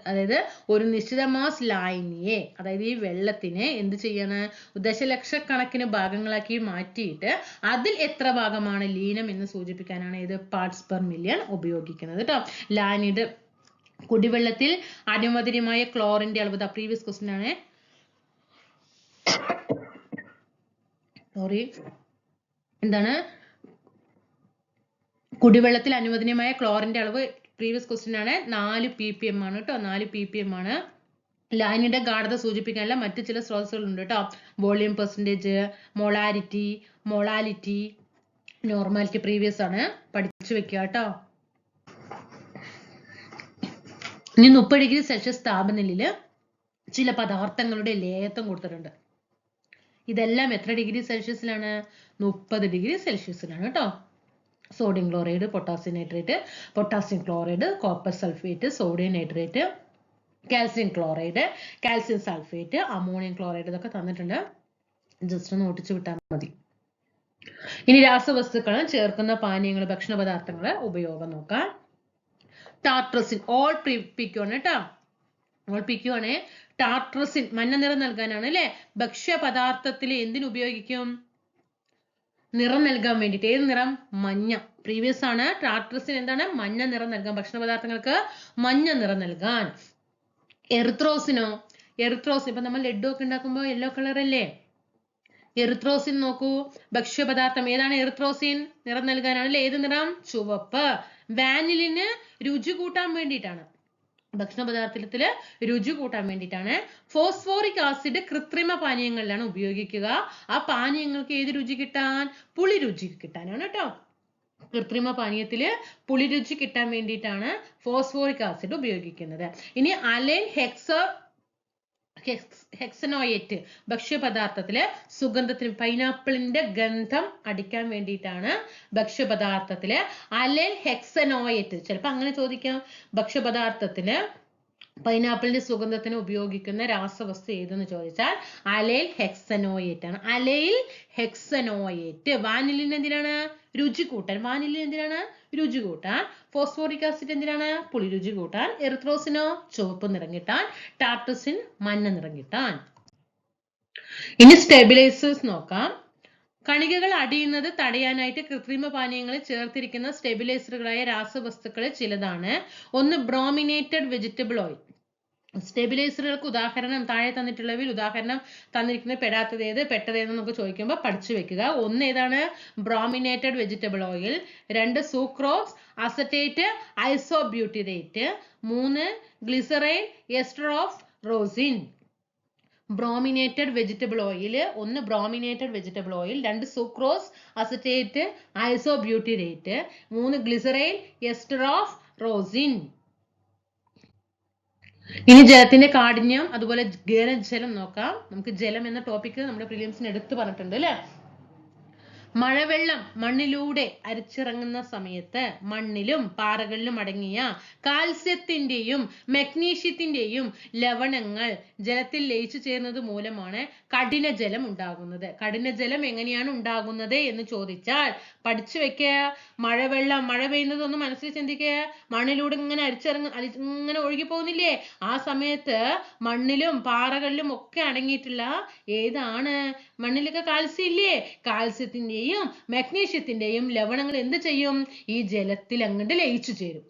അതായത് ഒരു നിശ്ചിത മാസ് ലായനിയെ, അതായത് ഈ വെള്ളത്തിനെ എന്ത് ചെയ്യണം, ദശലക്ഷക്കണക്കിന് ഭാഗങ്ങളാക്കി മാറ്റിയിട്ട് അതിൽ എത്ര ഭാഗമാണ് ലീനം എന്ന് സൂചിപ്പിക്കാനാണ് ഇത് പാർട്സ് പെർ മില്യൺ ഉപയോഗിക്കുന്നത് കേട്ടോ. ലായനിയുടെ കുടിവെള്ളത്തിൽ അനുവദനീയമായ ക്ലോറിന്റെ അളവ്, പ്രീവിയസ് ക്വസ്റ്റ്യൻ ആണ്. എന്താണ് കുടിവെള്ളത്തിൽ അനുവദനീയമായ ക്ലോറിന്റെ അളവ്? പ്രീവിയസ് ക്വസ്റ്റ്യൻ ആണ്. 4 ppm ആണ് കേട്ടോ, 4 ppm ആണ്. ലായനിയുടെ ഗാഢത സൂചിപ്പിക്കാനുള്ള മറ്റു ചില സ്രോതസ്സുകൾ ഉണ്ട് കേട്ടോ. Volume percentage, molality, normality previous ആണ്, പഠിച്ചു വെക്കുക കേട്ടോ. ഇനി 30°C താപനിലയില് ചില പദാർത്ഥങ്ങളുടെ ലേയത്വം കൊടുത്തിട്ടുണ്ട്. ഇതെല്ലാം എത്ര ഡിഗ്രി സെൽഷ്യസിലാണ്? 30°C കേട്ടോ. Sodium chloride, potassium nitrate, potassium chloride, copper sulphate, sodium nitrate, calcium chloride, calcium sulphate, ammonium chloride, ഇതൊക്കെ തന്നിട്ടുണ്ട്. ജസ്റ്റ് ഒന്ന് ഓടിച്ചു വിട്ടാൽ മതി. ഇനി രാസവസ്തുക്കൾ ചേർക്കുന്ന പാനീയങ്ങൾ, ഭക്ഷണ പദാർത്ഥങ്ങൾ ഉപയോഗം നോക്കാം. ടാർട്രസിൻ, ഓൾ പിക്കുവാണ് കേട്ടോ, ഓൾ പിക്കുവാണ്. ടാർട്രസിൻ മഞ്ഞ നിറം നൽകാനാണ് അല്ലെ. ഭക്ഷ്യപദാർത്ഥത്തിൽ എന്തിനു ഉപയോഗിക്കും? നിറം നൽകാൻ വേണ്ടിയിട്ട്. ഏത് നിറം? മഞ്ഞ. പ്രീവിയസ് ആണ്. ടാർട്രസിൻ എന്താണ്? മഞ്ഞ നിറം നൽകാൻ, ഭക്ഷണ പദാർത്ഥങ്ങൾക്ക് മഞ്ഞ നിറം നൽകാൻ. എറിത്രോസിനോ? എറിത്രോസിൻ ഇപ്പൊ നമ്മൾ ലഡു ഒക്കെ ഉണ്ടാക്കുമ്പോ യെല്ലോ കളർ അല്ലേ. എറിത്രോസിൻ നോക്കൂ, ഭക്ഷ്യപദാർത്ഥം ഏതാണ്? എറിത്രോസിൻ നിറം നൽകാനാണ് അല്ലെ. ഏത് നിറം? ചുവപ്പ്. വാനിലിന് രുചി കൂട്ടാൻ വേണ്ടിയിട്ടാണ്, ഭക്ഷണ പദാർത്ഥത്തില് രുചി കൂട്ടാൻ വേണ്ടിയിട്ടാണ്. ഫോസ്ഫോറിക് ആസിഡ് കൃത്രിമ പാനീയങ്ങളിലാണ് ഉപയോഗിക്കുക. ആ പാനീയങ്ങൾക്ക് ഏത് രുചി കിട്ടാൻ? പുളി രുചി കിട്ടാനാണ് കേട്ടോ. കൃത്രിമ പാനീയത്തില് പുളിരുചി കിട്ടാൻ വേണ്ടിയിട്ടാണ് ഫോസ്ഫോറിക് ആസിഡ് ഉപയോഗിക്കുന്നത്. ഇനി അലൈൻ ഹെക്സനോയേറ്റ് ഭക്ഷ്യപദാർത്ഥത്തില് സുഗന്ധത്തിന് പൈനാപ്പിളിന്റെ ഗന്ധം അടിക്കാൻ വേണ്ടിയിട്ടാണ് ഭക്ഷ്യപദാർത്ഥത്തില് അലൈൻ ഹെക്സനോയേറ്റ്, ചിലപ്പോൾ അങ്ങനെ ചോദിക്കാം, ഭക്ഷ്യപദാർത്ഥത്തിന് പൈനാപ്പിളിന്റെ സുഗന്ധത്തിന് ഉപയോഗിക്കുന്ന രാസവസ്തു ഏതെന്ന് ചോദിച്ചാൽ അലൈൽ ഹെക്സനോയേറ്റ് ആണ്. Allyl hexanoate. വാനിലിന് എന്തിനാണ്? രുചി കൂട്ടാൻ. വാനിലിന് എന്തിനാണ്? രുചി കൂട്ടാൻ. ഫോസ്ഫോറിക് ആസിഡ് എന്തിനാണ്? പുളി രുചി കൂട്ടാൻ. എറിത്രോസിനോ? ചുവപ്പ് നിറം കിട്ടാൻ. ടാർട്ടസിൻ മഞ്ഞ നിറം കിട്ടാൻ. ഇനി സ്റ്റെബിലൈസേഴ്സ് നോക്കാം. കണികകൾ അടിയുന്നത് തടയാനായിട്ട് കൃത്രിമ പാനീയങ്ങളിൽ ചേർത്തിരിക്കുന്ന സ്റ്റെബിലൈസറുകളായ രാസവസ്തുക്കൾ ചിലതാണ്. ഒന്ന് ബ്രോമിനേറ്റഡ് വെജിറ്റബിൾ ഓയിൽ. സ്റ്റെബിലൈസറുകൾക്ക് ഉദാഹരണം താഴെ തന്നിട്ടുള്ളവയിൽ ഉദാഹരണം തന്നിരിക്കുന്നത് പെടാത്തത് ഏത്, പെട്ടത് ഏതെന്ന് നമുക്ക് ചോദിക്കുമ്പോൾ പഠിച്ചു വെക്കുക. ഒന്ന് ഏതാണ്? Brominated vegetable oil. 2 sucrose acetate isobutyrate. 3 glycerine ester of rosin. Brominated vegetable oil. 1 brominated vegetable oil, 2 sucrose acetate isobutyrate, 3 glycerine ester of rosin. ഇനി ജലത്തിന്റെ കാഠിന്യം അതുപോലെ ഗനജലം നോക്കാം. നമുക്ക് ജലം എന്ന ടോപ്പിക് നമ്മുടെ പ്രിലിംസിന് എടുത്തു പറഞ്ഞിട്ടുണ്ട് അല്ലെ. മഴവെള്ളം മണ്ണിലൂടെ അരിച്ചിറങ്ങുന്ന സമയത്ത് മണ്ണിലും പാറകളിലും അടങ്ങിയ കാൽസ്യത്തിന്റെയും മഗ്നീഷ്യത്തിന്റെയും ലവണങ്ങൾ ജലത്തിൽ ലയിച്ചു ചേർന്നത് മൂലമാണ് കഠിനജലം ഉണ്ടാകുന്നത്. കഠിനജലം എങ്ങനെയാണ് ഉണ്ടാകുന്നത് എന്ന് ചോദിച്ചാൽ പഠിച്ചു വെക്കുക. മഴവെള്ളം, മഴ പെയ്യുന്നത് ഒന്ന് മനസ്സിൽ ചിന്തിക്കുക. മണ്ണിലൂടെ ഇങ്ങനെ ഇങ്ങനെ ഒഴുകി പോകുന്നില്ലേ? ആ സമയത്ത് മണ്ണിലും പാറകളിലും ഒക്കെ അടങ്ങിയിട്ടുള്ള ഏതാണ്? മണ്ണിലൊക്കെ കാൽസ്യം ഇല്ലേ? കാൽസ്യത്തിന്റെയും മഗ്നീഷ്യത്തിന്റെയും ലവണങ്ങൾ എന്ത് ചെയ്യും? ഈ ജലത്തിൽ അങ്ങോട്ട് ലയിച്ചു ചേരും.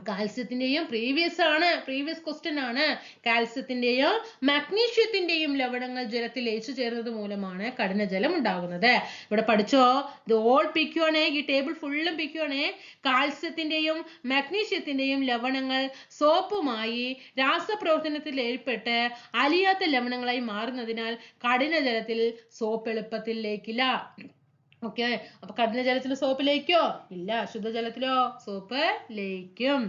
കാൽസ്യത്തിന്റെയും പ്രീവിയസ് ക്വസ്റ്റ്യൻ ആണ്. കാൽസ്യത്തിന്റെയും മഗ്നീഷ്യത്തിന്റെയും ലവണങ്ങൾ ജലത്തിൽ ലയിച്ചു ചേർന്നത് മൂലമാണ് കഠിനജലം ഉണ്ടാകുന്നത്. ഇവിടെ പഠിച്ചോ? ഇത് ഓൾ പിക്കുവാണേ, ഈ ടേബിൾ ഫുള്ളും പിക്കുവാണേ. കാൽസ്യത്തിന്റെയും മഗ്നീഷ്യത്തിന്റെയും ലവണങ്ങൾ സോപ്പുമായി രാസപ്രവർത്തനത്തിൽ ഏർപ്പെട്ട് അലിയാത്ത ലവണങ്ങളായി മാറുന്നതിനാൽ കഠിനജലത്തിൽ സോപ്പ് എളുപ്പത്തിൽ ലയിക്കില്ല. ഓക്കെ, അപ്പൊ കഠിനജലത്തിൽ സോപ്പ് ലയിക്കോ? ഇല്ല. ശുദ്ധജലത്തിലോ സോപ്പ് ലയിക്കും.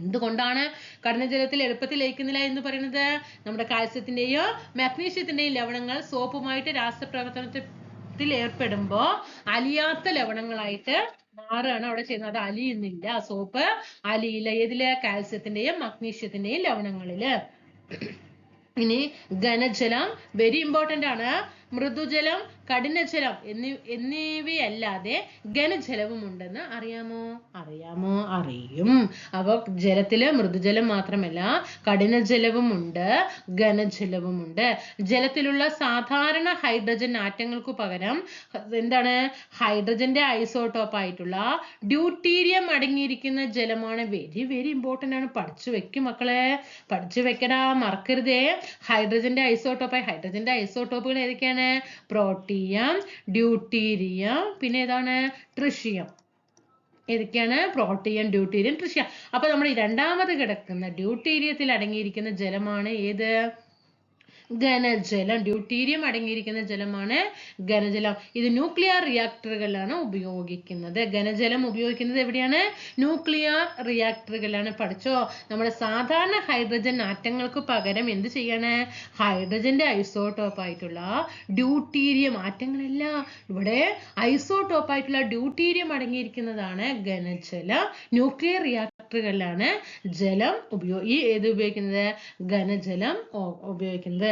എന്തുകൊണ്ടാണ് കഠിനജലത്തിൽ എളുപ്പത്തിൽ ലയിക്കുന്നില്ല എന്ന് പറയുന്നത്? നമ്മുടെ കാൽസ്യത്തിന്റെയും മഗ്നീഷ്യത്തിന്റെയും ലവണങ്ങൾ സോപ്പുമായിട്ട് രാസപ്രവർത്തനത്തിൽ ഏർപ്പെടുമ്പോ അലിയാത്ത ലവണങ്ങളായിട്ട് മാറുകയാണ് അവിടെ ചെയ്യുന്നത്. അത് അലിയുന്നില്ല. സോപ്പ് അലിയില്ല. ഏതില്? കാൽസ്യത്തിന്റെയും മഗ്നീഷ്യത്തിന്റെയും ലവണങ്ങളില്. ഇനി ഘനജലം വെരി ഇമ്പോർട്ടന്റ് ആണ്. മൃദുജലം, കഠിനജലം എന്നിവയല്ലാതെ ഘനജലവും ഉണ്ടെന്ന് അറിയാമോ? അറിയും. അപ്പൊ ജലത്തില് മൃദുജലം മാത്രമല്ല കഠിനജലവും ഉണ്ട്, ഘനജലവും ഉണ്ട്. ജലത്തിലുള്ള സാധാരണ ഹൈഡ്രജൻ ആറ്റങ്ങൾക്ക് പകരം എന്താണ്? ഹൈഡ്രജന്റെ ഐസോട്ടോപ്പ് ആയിട്ടുള്ള ഡ്യൂട്ടീരിയം അടങ്ങിയിരിക്കുന്ന ജലമാണ്. വെരി ഇമ്പോർട്ടന്റ് ആണ്. പഠിച്ചു വെക്കും മക്കളെ, പഠിച്ചു വെക്കടാ, മറക്കരുതേ. ഹൈഡ്രജന്റെ ഐസോട്ടോപ്പുകൾ ഏതൊക്കെയാണ്? പ്രോട്ടിയം, ഡ്യൂട്ടീരിയം, പിന്നെ ഏതാണ്? ട്രിഷിയം. ഏതൊക്കെയാണ്? Protium, deuterium, tritium. അപ്പൊ നമ്മുടെ രണ്ടാമത് കിടക്കുന്ന ഡ്യൂട്ടീരിയത്തിൽ അടങ്ങിയിരിക്കുന്ന ജലമാണ് ഏത്? ഘനജലം. ഡ്യൂട്ടീരിയം അടങ്ങിയിരിക്കുന്ന ജലമാണ് ഘനജലം. ഇത് ന്യൂക്ലിയർ റിയാക്ടറുകളിലാണ് ഉപയോഗിക്കുന്നത്. ഘനജലം ഉപയോഗിക്കുന്നത് എവിടെയാണ്? ന്യൂക്ലിയർ റിയാക്ടറുകളിലാണ്. പഠിച്ചോ? നമ്മുടെ സാധാരണ ഹൈഡ്രജൻ ആറ്റങ്ങൾക്ക് പകരം എന്ത് ചെയ്യാണ്? ഹൈഡ്രജന്റെ ഐസോട്ടോപ്പ് ആയിട്ടുള്ള ഡ്യൂട്ടീരിയം ആറ്റങ്ങളല്ല, ഇവിടെ ഐസോട്ടോപ്പ് ആയിട്ടുള്ള ഡ്യൂട്ടീരിയം അടങ്ങിയിരിക്കുന്നതാണ് ഘനജലം. ന്യൂക്ലിയർ റിയാക്ടറുകളിലാണ് ജലം ഉപയോഗിക്കുന്നത്, ഘനജലം ഉപയോഗിക്കുന്നത്.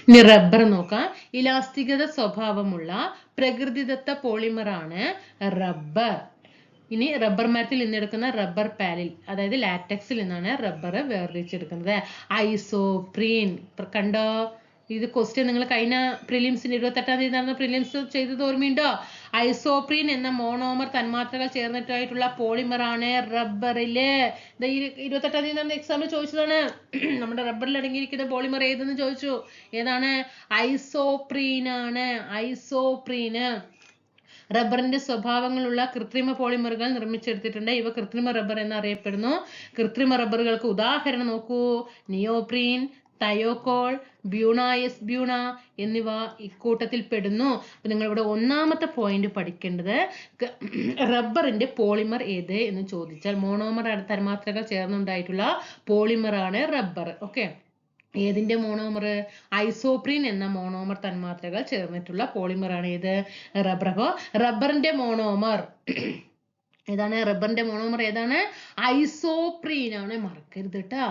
ഇനി റബ്ബർ നോക്കാം. ഇലാസ്തികത സ്വഭാവമുള്ള പ്രകൃതിദത്ത പോളിമറാണ് റബ്ബർ. ഇനി റബ്ബർ മരത്തിൽ നിന്നെടുക്കുന്ന റബ്ബർ പാലിൽ, അതായത് ലാറ്റക്സിൽ നിന്നാണ് റബ്ബർ വേർതിരിച്ചെടുക്കുന്നത്. ഐസോപ്രീൻ കണ്ടോ? ഇത് ക്വസ്റ്റ്യൻ നിങ്ങൾ കഴിഞ്ഞ പ്രിലിംസിന് 28-ാം തീയതി നടന്ന പ്രിലിംസ് ചെയ്തത് ഓർമ്മയുണ്ടോ? ഐസോപ്രീൻ എന്ന മോണോമർ തന്മാത്രകൾ ചേർന്നിട്ടായിട്ടുള്ള പോളിമറാണ് റബ്ബറില്. 28-ാം തീയതി നടന്ന എക്സാമിൽ ചോദിച്ചതാണ്. നമ്മുടെ റബ്ബറിൽ അടങ്ങിയിരിക്കുന്ന പോളിമർ ഏതെന്ന് ചോദിച്ചു. ഏതാണ്? ഐസോപ്രീൻ ആണ്. ഐസോപ്രീന് റബ്ബറിന്റെ സ്വഭാവങ്ങളുള്ള കൃത്രിമ പോളിമറുകൾ നിർമ്മിച്ചെടുത്തിട്ടുണ്ട്. ഇവ കൃത്രിമ റബ്ബർ എന്നറിയപ്പെടുന്നു. കൃത്രിമ റബ്ബറുകൾക്ക് ഉദാഹരണം നോക്കൂ. നിയോപ്രീൻ, തയോക്കോൾ, ബ്യൂണ എസ് ബ്യൂണ എന്നിവ ഇക്കൂട്ടത്തിൽ പെടുന്നു. അപ്പൊ നിങ്ങൾ ഇവിടെ ഒന്നാമത്തെ പോയിന്റ് പഠിക്കേണ്ടത് റബ്ബറിന്റെ പോളിമർ ഏത് എന്ന് ചോദിച്ചാൽ മോണോമർ തന്മാത്രകൾ ചേർന്നുണ്ടായിട്ടുള്ള പോളിമർ ആണ് റബ്ബർ. ഓക്കെ, ഏതിന്റെ മോണോമർ? ഐസോപ്രീൻ എന്ന മോണോമർ തന്മാത്രകൾ ചേർന്നിട്ടുള്ള പോളിമർ ആണ് ഏത്? റബ്ബർ. അപ്പോ റബ്ബറിന്റെ മോണോമർ ഏതാണ്? റബ്ബറിന്റെ മോണോമർ ഏതാണ്? ഐസോപ്രീൻ ആണ്. മറക്കരുത് കേട്ടാ,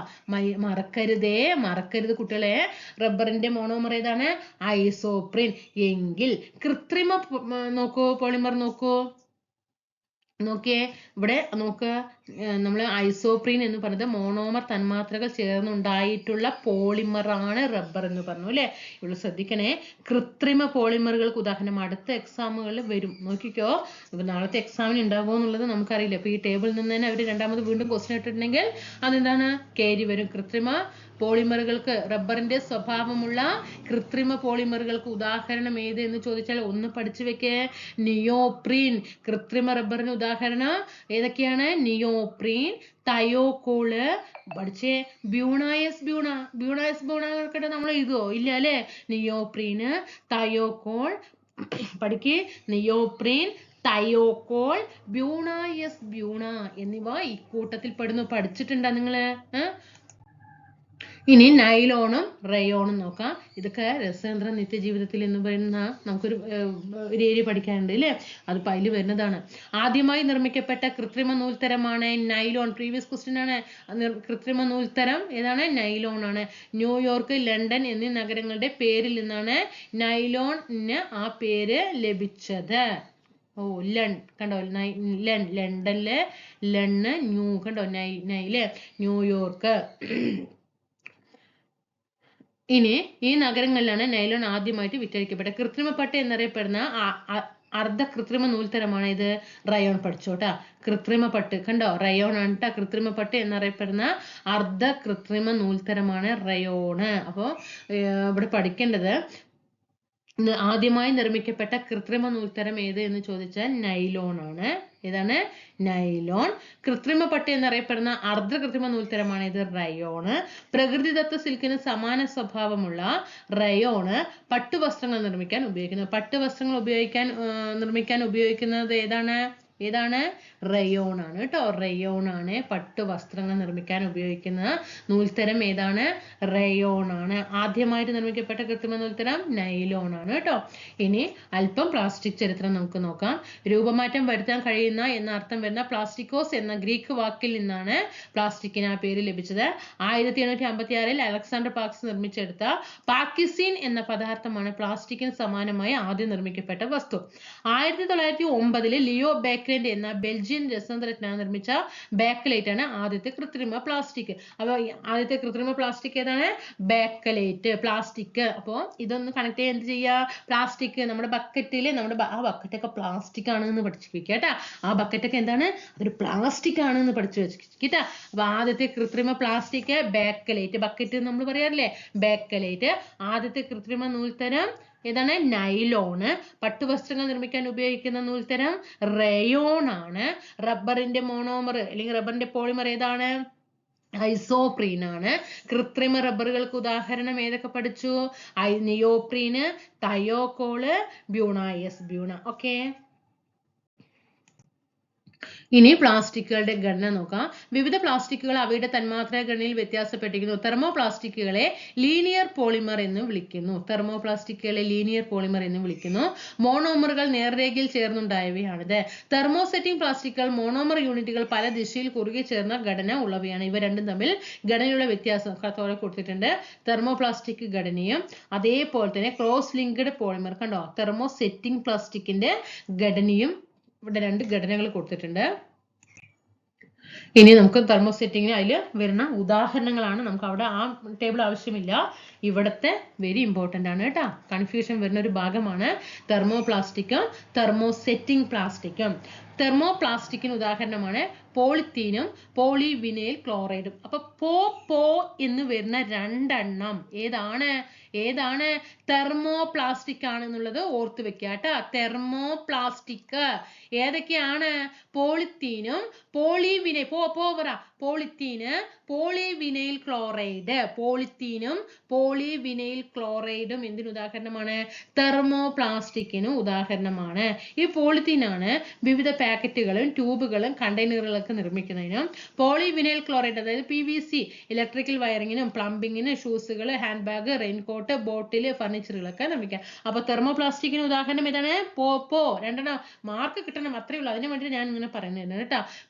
മറക്കരുത് കുട്ടികളെ. റബ്ബറിന്റെ മോണോമർ ഏതാണ്? ഐസോപ്രീൻ. എങ്കിൽ കൃത്രിമ നോക്കൂ, പോളിമർ നോക്കൂ, നോക്കിയേ ഇവിടെ നോക്കുക. നമ്മൾ ഐസോപ്രീൻ എന്ന് പറയുന്നത് മോണോമർ തന്മാത്രകൾ ചേർന്നുണ്ടായിട്ടുള്ള പോളിമർ ആണ് റബ്ബർ എന്ന് പറഞ്ഞു അല്ലെ. ഇവിടെ ശ്രദ്ധിക്കണേ, കൃത്രിമ പോളിമറുകൾക്ക് ഉദാഹരണം അടുത്ത എക്സാമുകളിൽ വരും. നോക്കിക്കോ, ഇപ്പൊ നാളത്തെ എക്സാമിന് ഉണ്ടാകുമോ എന്നുള്ളത് നമുക്കറിയില്ല. അപ്പൊ ഈ ടേബിളിൽ നിന്ന് തന്നെ അവർ രണ്ടാമത് വീണ്ടും ക്വസ്റ്റ്യൻ ഇട്ടിട്ടുണ്ടെങ്കിൽ അതെന്താണ്? കയറി വരും. കൃത്രിമ പോളിമറുകൾക്ക്, റബ്ബറിന്റെ സ്വഭാവമുള്ള കൃത്രിമ പോളിമറുകൾക്ക് ഉദാഹരണം ഏത് എന്ന് ചോദിച്ചാൽ ഒന്ന് പഠിച്ചു വെക്കേ, നിയോപ്രീൻ. കൃത്രിമ റബ്ബറിന് ഉദാഹരണം ഏതൊക്കെയാണ്? നിയോപ്രീൻ, തയോക്കോള്, പഠിച്ചേ, ബ്യൂണായസ് ബ്യൂണ നമ്മൾ എഴുതുവോ? ഇല്ല അല്ലെ. നിയോപ്രീന്, തയോക്കോൾ, പഠിക്കേ, നിയോപ്രീൻ, തയോക്കോൾ, ബ്യൂണായസ് ബ്യൂണ എന്നിവ ഇക്കൂട്ടത്തിൽ പെടുന്നു. പഠിച്ചിട്ടുണ്ടോ നിങ്ങള്? ഇനി നൈലോണും റയോണും നോക്കാം. ഇതൊക്കെ രസതന്ത്ര നിത്യജീവിതത്തിൽ എന്ന് പറയുന്ന നമുക്കൊരു ഏരിയ പഠിക്കാനുണ്ട് അല്ലേ. അത് അതിൽ വരുന്നതാണ്. ആദ്യമായി നിർമ്മിക്കപ്പെട്ട കൃത്രിമ നൂൽത്തരമാണ് നൈലോൺ. പ്രീവിയസ് ക്വസ്റ്റ്യൻ ആണ്. കൃത്രിമ നൂൽത്തരം ഏതാണ്? നൈലോൺ ആണ്. ന്യൂയോർക്ക്, ലണ്ടൻ എന്നീ നഗരങ്ങളുടെ പേരിൽ നിന്നാണ് നൈലോണിന് ആ പേര് ലഭിച്ചത്. ഓ, കണ്ടോ, ലണ്ടനിലെ ലണ്ണ്, ന്യൂ കണ്ടോ, നൈല്, ന്യൂയോർക്ക്. ഇനി ഈ നഗരങ്ങളിലാണ് നൈലോൺ ആദ്യമായിട്ട് വിറ്റഴിക്കപ്പെട്ടത്. കൃത്രിമ പട്ട് എന്നറിയപ്പെടുന്ന അർദ്ധ കൃത്രിമ നൂൽത്തരമാണ് ഇത് റയോൺ. പഠിച്ചോട്ടാ, കൃത്രിമ പട്ട് കണ്ടോ, റയോൺ ആണ് ട്ടാ. കൃത്രിമ പട്ട് എന്നറിയപ്പെടുന്ന അർദ്ധ കൃത്രിമ നൂൽത്തരമാണ് റയോണ്. അപ്പോ ഇവിടെ പഠിക്കേണ്ടത് ആദ്യമായി നിർമ്മിക്കപ്പെട്ട കൃത്രിമ നൂൽത്തരം ഏത് എന്ന് ചോദിച്ചാൽ നൈലോൺ ആണ്. ഏതാണ്? നൈലോൺ. കൃത്രിമ പട്ട് എന്നറിയപ്പെടുന്ന അർദ്ധ കൃത്രിമ നൂൽത്തരമാണ് ഇത് റയോണ്. പ്രകൃതിദത്ത സിൽക്കിന് സമാന സ്വഭാവമുള്ള റയോണ് പട്ടുവസ്ത്രങ്ങൾ നിർമ്മിക്കാൻ ഉപയോഗിക്കുന്നത്. പട്ടുവസ്ത്രങ്ങൾ നിർമ്മിക്കാൻ ഉപയോഗിക്കുന്നത് ഏതാണ്? റയോൺ ആണ് കേട്ടോ. റയോൺ ആണ്. പട്ടുവസ്ത്രങ്ങൾ നിർമ്മിക്കാൻ ഉപയോഗിക്കുന്ന നൂൽത്തരം ഏതാണ്? റയോൺ ആണ്. ആദ്യമായിട്ട് നിർമ്മിക്കപ്പെട്ട കൃത്രിമ നൂൽത്തരം നൈലോൺ ആണ് കേട്ടോ. ഇനി അല്പം പ്ലാസ്റ്റിക് ചരിത്രം നമുക്ക് നോക്കാം. രൂപമാറ്റം വരുത്താൻ കഴിയുന്ന എന്ന അർത്ഥം വരുന്ന പ്ലാസ്റ്റിക്കോസ് എന്ന ഗ്രീക്ക് വാക്കിൽ നിന്നാണ് പ്ലാസ്റ്റിക്കിന് ആ പേര് ലഭിച്ചത്. 1856 അലക്സാണ്ടർ പാക്സ് നിർമ്മിച്ചെടുത്ത പാക്കിസീൻ എന്ന പദാർത്ഥമാണ് പ്ലാസ്റ്റിക്കിന് സമാനമായി ആദ്യം നിർമ്മിക്കപ്പെട്ട വസ്തു. 1909 ലിയോ ബേക്കലറ്റ് എന്ന ബെൽജിയൻ രസതന്ത്രജ്ഞൻ നിർമ്മിച്ച ബേക്കലൈറ്റ് ആണ് ആദ്യത്തെ കൃത്രിമ പ്ലാസ്റ്റിക്. അപ്പൊ ആദ്യത്തെ കൃത്രിമ പ്ലാസ്റ്റിക് ഏതാണ്? Bakelite, plastic. അപ്പൊ ഇതൊന്ന് കണക്ട് ചെയ്യാൻ എന്ത് ചെയ്യാ? പ്ലാസ്റ്റിക് നമ്മുടെ ബക്കറ്റില് ആ ബക്കറ്റൊക്കെ പ്ലാസ്റ്റിക് ആണെന്ന് പഠിച്ചു വെക്കുക കേട്ടാ. ആ ബക്കറ്റൊക്കെ എന്താണ്? അതൊരു പ്ലാസ്റ്റിക് ആണെന്ന് പഠിച്ചു വെച്ചിട്ടാ. അപ്പൊ ആദ്യത്തെ കൃത്രിമ പ്ലാസ്റ്റിക് ബേക്കലൈറ്റ്. ബക്കറ്റ് നമ്മൾ പറയാറില്ലേ, ബേക്കലൈറ്റ്. ആദ്യത്തെ കൃത്രിമ നൂൽത്തരം ഏതാണ്? നൈലോണ്. പട്ടുവസ്ത്രങ്ങൾ നിർമ്മിക്കാൻ ഉപയോഗിക്കുന്ന നൂൽത്തരം റയോൺ ആണ്. റബ്ബറിന്റെ മോണോമർ അല്ലെങ്കിൽ റബ്ബറിന്റെ പോളിമർ ഏതാണ്? ഐസോപ്രീൻ ആണ്. കൃത്രിമ റബ്ബറുകൾക്ക് ഉദാഹരണം ഏതൊക്കെ പഠിച്ചു? നിയോപ്രീന്, തയോക്കോള്, ബ്യൂണായസ് ബ്യൂണ. ഓക്കെ, ഇനി പ്ലാസ്റ്റിക്കുകളുടെ ഘടന നോക്കാം. വിവിധ പ്ലാസ്റ്റിക്കുകൾ അവയുടെ തന്മാത്രാ ഘടനയിൽ വ്യത്യാസപ്പെട്ടിരിക്കുന്നു. തെർമോപ്ലാസ്റ്റിക്കുകളെ ലീനിയർ പോളിമർ എന്ന് വിളിക്കുന്നു. മോണോമറുകൾ നേർരേഖയിൽ ചേർന്നുണ്ടായവയാണിത്. തെർമോസെറ്റിംഗ് പ്ലാസ്റ്റിക്കുകൾ മോണോമർ യൂണിറ്റുകൾ പല ദിശയിൽ കുറുകെ ചേർന്ന ഘടന ഉള്ളവയാണ്. ഇവ രണ്ടും തമ്മിൽ ഘടനയുള്ള വ്യത്യാസം കൊടുത്തിട്ടുണ്ട്. തെർമോപ്ലാസ്റ്റിക് ഘടനയും അതേപോലെ തന്നെ ക്രോസ് ലിങ്ക്ഡ് പോളിമർ കണ്ടോ, തെർമോസെറ്റിംഗ് പ്ലാസ്റ്റിക്കിന്റെ ഘടനയും ഇവിടെ രണ്ട് ഘടനകൾ കൊടുത്തിട്ടുണ്ട്. ഇനി നമുക്ക് തെർമോസെറ്റിങ്ങിന് അതിൽ വരുന്ന ഉദാഹരണങ്ങളാണ്. നമുക്ക് അവിടെ ആ ടേബിൾ ആവശ്യമില്ല. ഇവിടുത്തെ വെരി ഇമ്പോർട്ടൻ്റ് ആണ് കേട്ടോ. കൺഫ്യൂഷൻ വരുന്ന ഒരു ഭാഗമാണ് തെർമോപ്ലാസ്റ്റിക്കും തെർമോസെറ്റിംഗ് പ്ലാസ്റ്റിക്കും. തെർമോപ്ലാസ്റ്റിക്കിന് ഉദാഹരണമാണ് പോളിത്തീനും പോളിവിനൈൽ ക്ലോറൈഡും. അപ്പൊ പോ എന്ന് വരുന്ന രണ്ടെണ്ണം ഏതാണ് തെർമോപ്ലാസ്റ്റിക് ആണെന്നുള്ളത് ഓർത്ത് വെക്കുക കേട്ടോ. തെർമോപ്ലാസ്റ്റിക് ഏതൊക്കെയാണ്? പോളിത്തീനും പോളിത്തീന് പോളിവിനൈൽ ക്ലോറൈഡും എന്തിനു ഉദാഹരണമാണ്? തെർമോപ്ലാസ്റ്റിക്കിന് ഉദാഹരണമാണ്. ഈ പോളിത്തീനാണ് വിവിധ പാക്കറ്റുകളും ട്യൂബുകളും കണ്ടെയ്നറുകളൊക്കെ നിർമ്മിക്കുന്നതിനും പോളിവിനൈൽ ക്ലോറൈഡ് അതായത് PVC ഇലക്ട്രിക്കൽ വയറിങ്ങിനും പ്ലംബിങ്ങിനും ഷൂസുകൾ ഹാൻഡ് ബാഗ് റെയിൻകോട്ട് ബോട്ടിൽ ഫർണിച്ചറുകളൊക്കെ നിർമ്മിക്കാം. അപ്പൊ തെർമോപ്ലാസ്റ്റിക്കിന് ഉദാഹരണം ഏതാണ്? രണ്ടെണ്ണം മാർക്ക് കിട്ടണം, അത്രേ ഉള്ളൂ. അതിനു വേണ്ടി ഞാൻ ഇങ്ങനെ പറയുന്നത് കേട്ടോ.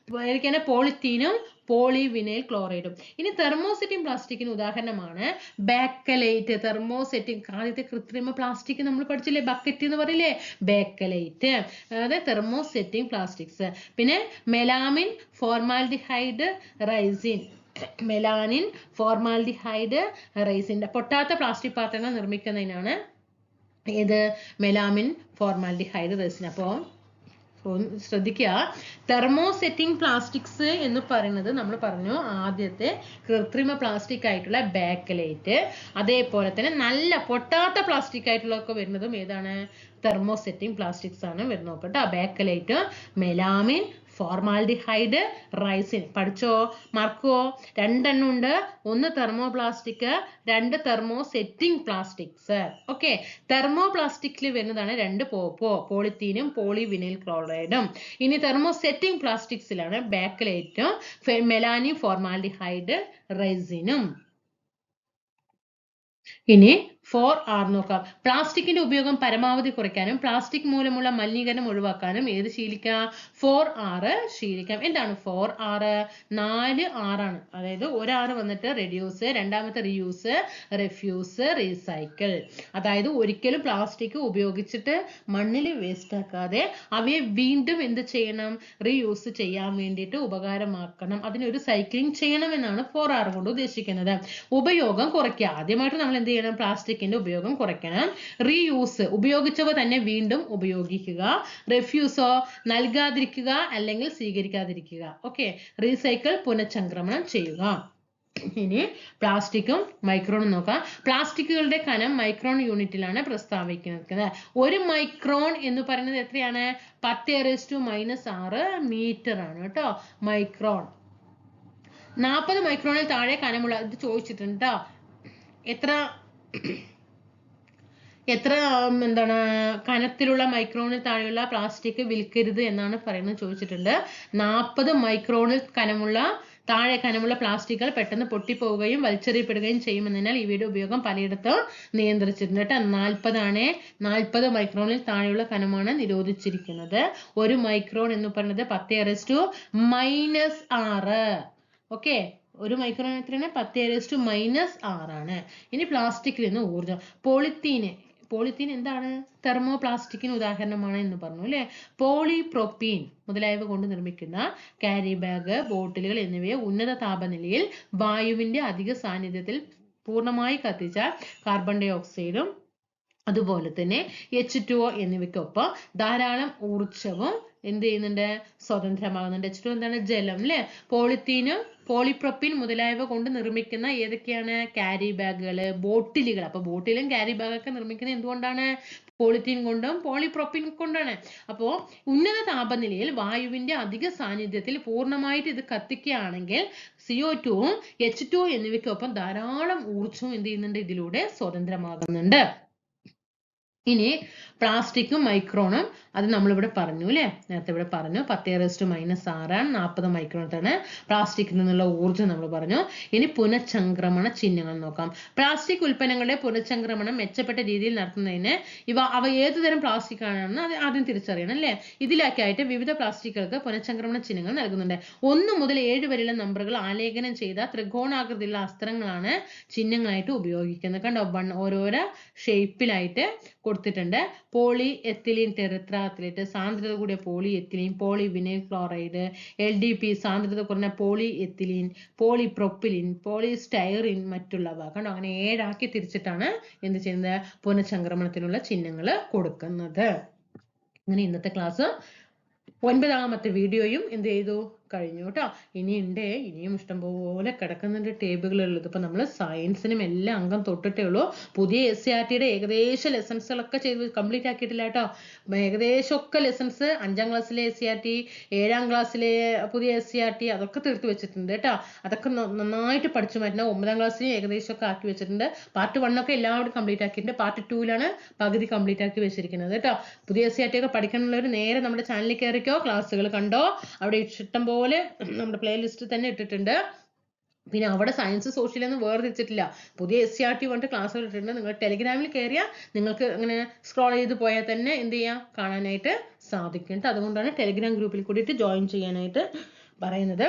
ഏതൊക്കെയാണ്? പോളിത്തീനും പോളിവിനൈൽ ക്ലോറൈഡും. ഇനി തെർമോസെറ്റിംഗ് പ്ലാസ്റ്റിക്കിന് ഉദാഹരണമാണ് ബേക്കലൈറ്റ്. ആദ്യത്തെ കൃത്രിമ പ്ലാസ്റ്റിക് നമ്മൾ പഠിച്ചില്ലേ, ബക്കറ്റ് എന്ന് പറയില്ലേ, ബേക്കലൈറ്റ്. അതായത് തെർമോസെറ്റിംഗ് പ്ലാസ്റ്റിക്സ്. പിന്നെ മെലാമിൻ ഫോർമാൽഡിഹൈഡ് റൈസിൻ പൊട്ടാത്ത പ്ലാസ്റ്റിക് പാത്രങ്ങൾ നിർമ്മിക്കുന്നതിനാണ് ഏത്? Melamine formaldehyde resin. അപ്പോൾ ശ്രദ്ധിക്കുക, തെർമോസെറ്റിംഗ് പ്ലാസ്റ്റിക്സ് എന്ന് പറയുന്നത് നമ്മൾ പറഞ്ഞു ആദ്യത്തെ കൃത്രിമ പ്ലാസ്റ്റിക് ആയിട്ടുള്ള ബേക്കലൈറ്റ്. അതേപോലെ തന്നെ നല്ല പൊട്ടാത്ത പ്ലാസ്റ്റിക് ആയിട്ടുള്ളതൊക്കെ വരുന്നതും ഏതാണ്? തെർമോസെറ്റിംഗ് പ്ലാസ്റ്റിക്സ് ആണ് വരുന്നത് കേട്ടോ. Bakelite, melamine, formaldehyde, resin. പഠിച്ചോ? മാർക്കോ? രണ്ടെണ്ണം ഉണ്ട്. ഒന്ന് തെർമോപ്ലാസ്റ്റിക്, രണ്ട് തെർമോസെറ്റിംഗ് പ്ലാസ്റ്റിക്സ്. ഓക്കെ, തെർമോപ്ലാസ്റ്റിക്കിൽ വരുന്നതാണ് രണ്ട് പോളിത്തീനും പോളിവിനൈൽ ക്ലോറൈഡും. ഇനി തെർമോസെറ്റിംഗ് പ്ലാസ്റ്റിക്സിലാണ് ബേക്കലൈറ്റും മെലാനിൻ ഫോർമാൽഡിഹൈഡ് റൈസിനും. ഇനി 4R നോക്കാം. പ്ലാസ്റ്റിക്കിന്റെ ഉപയോഗം പരമാവധി കുറയ്ക്കാനും പ്ലാസ്റ്റിക് മൂലമുള്ള മലിനീകരണം ഒഴിവാക്കാനും ഏത് ശീലിക്കാം? 4R ശീലിക്കാം. എന്താണ് 4R? 4 R ആണ്. അതായത് ഒരു R വന്നിട്ട് റെഡ്യൂസ്, രണ്ടാമത്തെ റീയൂസ്, റെഫ്യൂസ്, റീസൈക്കിൾ. അതായത് ഒരിക്കലും പ്ലാസ്റ്റിക് ഉപയോഗിച്ചിട്ട് മണ്ണിൽ വേസ്റ്റ് ആക്കാതെ അവയെ വീണ്ടും എന്ത് ചെയ്യണം? റീയൂസ് ചെയ്യാൻ വേണ്ടിയിട്ട് ഉപകാരമാക്കണം. അതിനൊരു സൈക്ലിംഗ് ചെയ്യണം എന്നാണ് 4R കൊണ്ട് ഉദ്ദേശിക്കുന്നത്. ഉപയോഗം കുറയ്ക്കുക. ആദ്യമായിട്ട് നമ്മൾ എന്ത് ചെയ്യണം? പ്ലാസ്റ്റിക്കിന്റെ ഉപയോഗം കുറയ്ക്കണം. റീയൂസ്, ഉപയോഗിച്ചവ തന്നെ വീണ്ടും ഉപയോഗിക്കുക. റെഫ്യൂസോ, നൽകാതിരിക്കുക അല്ലെങ്കിൽ സ്വീകരിക്കാതിരിക്കുക. ഓക്കെ, റീസൈക്കിൾ, പുനഃചംക്രമണം ചെയ്യുക. ഇനി പ്ലാസ്റ്റിക്കും മൈക്രോണും നോക്കാം. പ്ലാസ്റ്റിക്കുകളുടെ കനം മൈക്രോൺ യൂണിറ്റിലാണ് പ്രസ്താവിക്കുന്നത്. ഒരു മൈക്രോൺ എന്ന് പറയുന്നത് എത്രയാണ്? 10⁻⁻⁶ മീറ്റർ ആണ് കേട്ടോ. മൈക്രോൺ 40 മൈക്രോണിൽ താഴെ കനമുള്ള, ഇത് ചോദിച്ചിട്ടുണ്ട് കേട്ടോ, എത്ര എന്താണ് കനത്തിലുള്ള മൈക്രോണിൽ താഴെയുള്ള പ്ലാസ്റ്റിക് വിൽക്കരുത് എന്നാണ് പറയുന്നത് ചോദിച്ചിട്ടുണ്ട്. 40 മൈക്രോണിൽ താഴെ കനമുള്ള പ്ലാസ്റ്റിക്കുകൾ പെട്ടെന്ന് പൊട്ടിപ്പോവുകയും വലിച്ചെറിയപ്പെടുകയും ചെയ്യുമെന്നതിനാൽ ഇവയുടെ ഉപയോഗം പലയിടത്തും നിയന്ത്രിച്ചിട്ടുണ്ട് കേട്ടോ. 40 മൈക്രോണിൽ താഴെയുള്ള കനമാണ് നിരോധിച്ചിരിക്കുന്നത്. ഒരു മൈക്രോൺ എന്ന് പറയുന്നത് 10⁻⁻⁶. ഓക്കെ, ഒരു മൈക്രോൺ എത്രയാണ്? 10⁻⁻⁶ ആണ്. ഇനി പ്ലാസ്റ്റിക്കിൽ നിന്ന് ഊർജം. പോളിത്തീൻ എന്താണ്? തെർമോപ്ലാസ്റ്റിക്കിന് ഉദാഹരണമാണ് എന്ന് പറഞ്ഞു അല്ലെ. പോളിപ്രോപ്പീൻ മുതലായവ കൊണ്ട് നിർമ്മിക്കുന്ന ക്യാരി ബാഗ്, ബോട്ടിലുകൾ എന്നിവയെ ഉന്നത താപനിലയിൽ വായുവിന്റെ അധിക സാന്നിധ്യത്തിൽ പൂർണ്ണമായി കത്തിച്ച കാർബൺ ഡൈ ഓക്സൈഡും അതുപോലെ തന്നെ H2O എന്നിവയ്ക്കൊപ്പം ധാരാളം ഊർജവും എന്ത് ചെയ്യുന്നുണ്ട്? സ്വതന്ത്രമാകുന്നുണ്ട്. H2O എന്താണ്? ജലം അല്ലെ. പോളിത്തീനും പോളിപ്രോപ്പീൻ മുതലായവ കൊണ്ട് നിർമ്മിക്കുന്ന ഏതൊക്കെയാണ്? ക്യാരി ബാഗുകള്, ബോട്ടിലുകൾ. അപ്പൊ ബോട്ടിലും ക്യാരി ബാഗൊക്കെ നിർമ്മിക്കുന്നത് എന്തുകൊണ്ടാണ്? പോളിത്തീൻ കൊണ്ടും പോളിപ്രോപ്പീൻ കൊണ്ടാണ്. അപ്പോ ഉന്നത താപനിലയിൽ വായുവിന്റെ അധിക സാന്നിധ്യത്തിൽ പൂർണ്ണമായിട്ട് ഇത് കത്തിക്കുകയാണെങ്കിൽ CO2 H2O എന്നിവയ്ക്കൊപ്പം ധാരാളം ഊർജവും എന്ത് ചെയ്യുന്നുണ്ട്? ഇതിലൂടെ സ്വതന്ത്രമാകുന്നുണ്ട്. ഇനി പ്ലാസ്റ്റിക്കും മൈക്രോണും അത് നമ്മളിവിടെ പറഞ്ഞു അല്ലെ. നേരത്തെ ഇവിടെ പറഞ്ഞു 10⁻⁻⁶ 40 മൈക്രോണാണ് പ്ലാസ്റ്റിക്കിൽ നിന്നുള്ള ഊർജ്ജം നമ്മൾ പറഞ്ഞു. ഇനി പുനഃചംക്രമണ ചിഹ്നങ്ങൾ നോക്കാം. പ്ലാസ്റ്റിക് ഉൽപ്പന്നങ്ങളുടെ പുനഃചംക്രമണം മെച്ചപ്പെട്ട രീതിയിൽ നടത്തുന്നതിന് അവ ഏതുതരം പ്ലാസ്റ്റിക് ആണെന്ന് ആദ്യം തിരിച്ചറിയണം അല്ലെ. ഇതിലേക്കായിട്ട് വിവിധ പ്ലാസ്റ്റിക്കുകൾക്ക് പുനഃചംക്രമണ ചിഹ്നങ്ങൾ നൽകുന്നുണ്ട്. 1 മുതൽ 7 വരെയുള്ള നമ്പറുകൾ ആലേഖനം ചെയ്ത ത്രികോണാകൃതിയിലുള്ള അസ്ത്രങ്ങളാണ് ചിഹ്നങ്ങളായിട്ട് ഉപയോഗിക്കുന്നത്. കണ്ടോ, ഓരോരോ ഷേപ്പിലായിട്ട് കൊടുത്തിട്ടുണ്ട്. പോളി എത്തിലീൻ ടെറിത്രാത്തിലേറ്റ്, സാന്ദ്രത കൂടിയ poly ethylene, polyvinyl chloride, LDP സാന്ദ്രത കുറഞ്ഞ പോളി എത്തിലീൻ, പോളിപ്രോപ്പിലിൻ, പോളിസ്റ്റൈറിൻ മറ്റുള്ളവ. കണ്ടോ, അങ്ങനെ 7 ആക്കി തിരിച്ചിട്ടാണ് എന്ത് ചെയ്യുന്നത്? പുനഃചംക്രമണത്തിനുള്ള ചിഹ്നങ്ങൾ കൊടുക്കുന്നത്. അങ്ങനെ ഇന്നത്തെ ക്ലാസ് 9ാമത്തെ വീഡിയോയും എന്ത് ചെയ്തു കഴിഞ്ഞു കേട്ടോ. ഇനിയും ഇഷ്ടംപോലെ കിടക്കുന്നുണ്ട് ടേബിളുകളുള്ളത്. ഇപ്പൊ നമ്മൾ സയൻസിനും എല്ലാം അംഗം തൊട്ടിട്ടേ ഉള്ളൂ. പുതിയ SCERTയുടെ ഏകദേശം ലെസൺസുകളൊക്കെ ചെയ്ത് കംപ്ലീറ്റ് ആക്കിയിട്ടില്ല കേട്ടോ. ഏകദേശം ഒക്കെ ലെസൺസ് 5ാം ക്ലാസ്സിലെ SCERT, 7ാം ക്ലാസ്സിലെ പുതിയ SCERT അതൊക്കെ തീർത്ത് വെച്ചിട്ടുണ്ട് കേട്ടോ. അതൊക്കെ നന്നായിട്ട് പഠിച്ചു മാറ്റണം. 9ാം ക്ലാസ്സിൽ ഏകദേശം ഒക്കെ ആക്കി വെച്ചിട്ടുണ്ട്. പാർട്ട് 1 ഒക്കെ എല്ലാവരും കംപ്ലീറ്റ് ആക്കിയിട്ടുണ്ട്. പാർട്ട് 2ലാണ് പകുതി കംപ്ലീറ്റ് ആക്കി വെച്ചിരിക്കുന്നത് കേട്ടോ. പുതിയ SCERT ഒക്കെ പഠിക്കാനുള്ളവർ നേരെ നമ്മുടെ ചാനലിൽ കയറിക്കോ, ക്ലാസ്സുകൾ കണ്ടോ. അവിടെ ഇഷ്ടം പോലെ നമ്മുടെ പ്ലേലിസ്റ്റ് തന്നെ ഇട്ടിട്ടുണ്ട്. പിന്നെ അവിടെ സയൻസ് സോഷ്യൽ ഒന്നും വേർതിരിച്ചിട്ടില്ല. പുതിയ SCERT പറഞ്ഞിട്ട് ക്ലാസ്സുകൾ ഇട്ടിട്ടുണ്ട്. നിങ്ങൾ ടെലിഗ്രാമിൽ കയറിയാൽ നിങ്ങൾക്ക് അങ്ങനെ സ്ക്രോൾ ചെയ്ത് പോയാൽ തന്നെ എന്ത് ചെയ്യാം, കാണാനായിട്ട് സാധിക്കും. അതുകൊണ്ടാണ് ടെലിഗ്രാം ഗ്രൂപ്പിൽ കൂടിയിട്ട് ജോയിൻ ചെയ്യാനായിട്ട് പറയുന്നത്.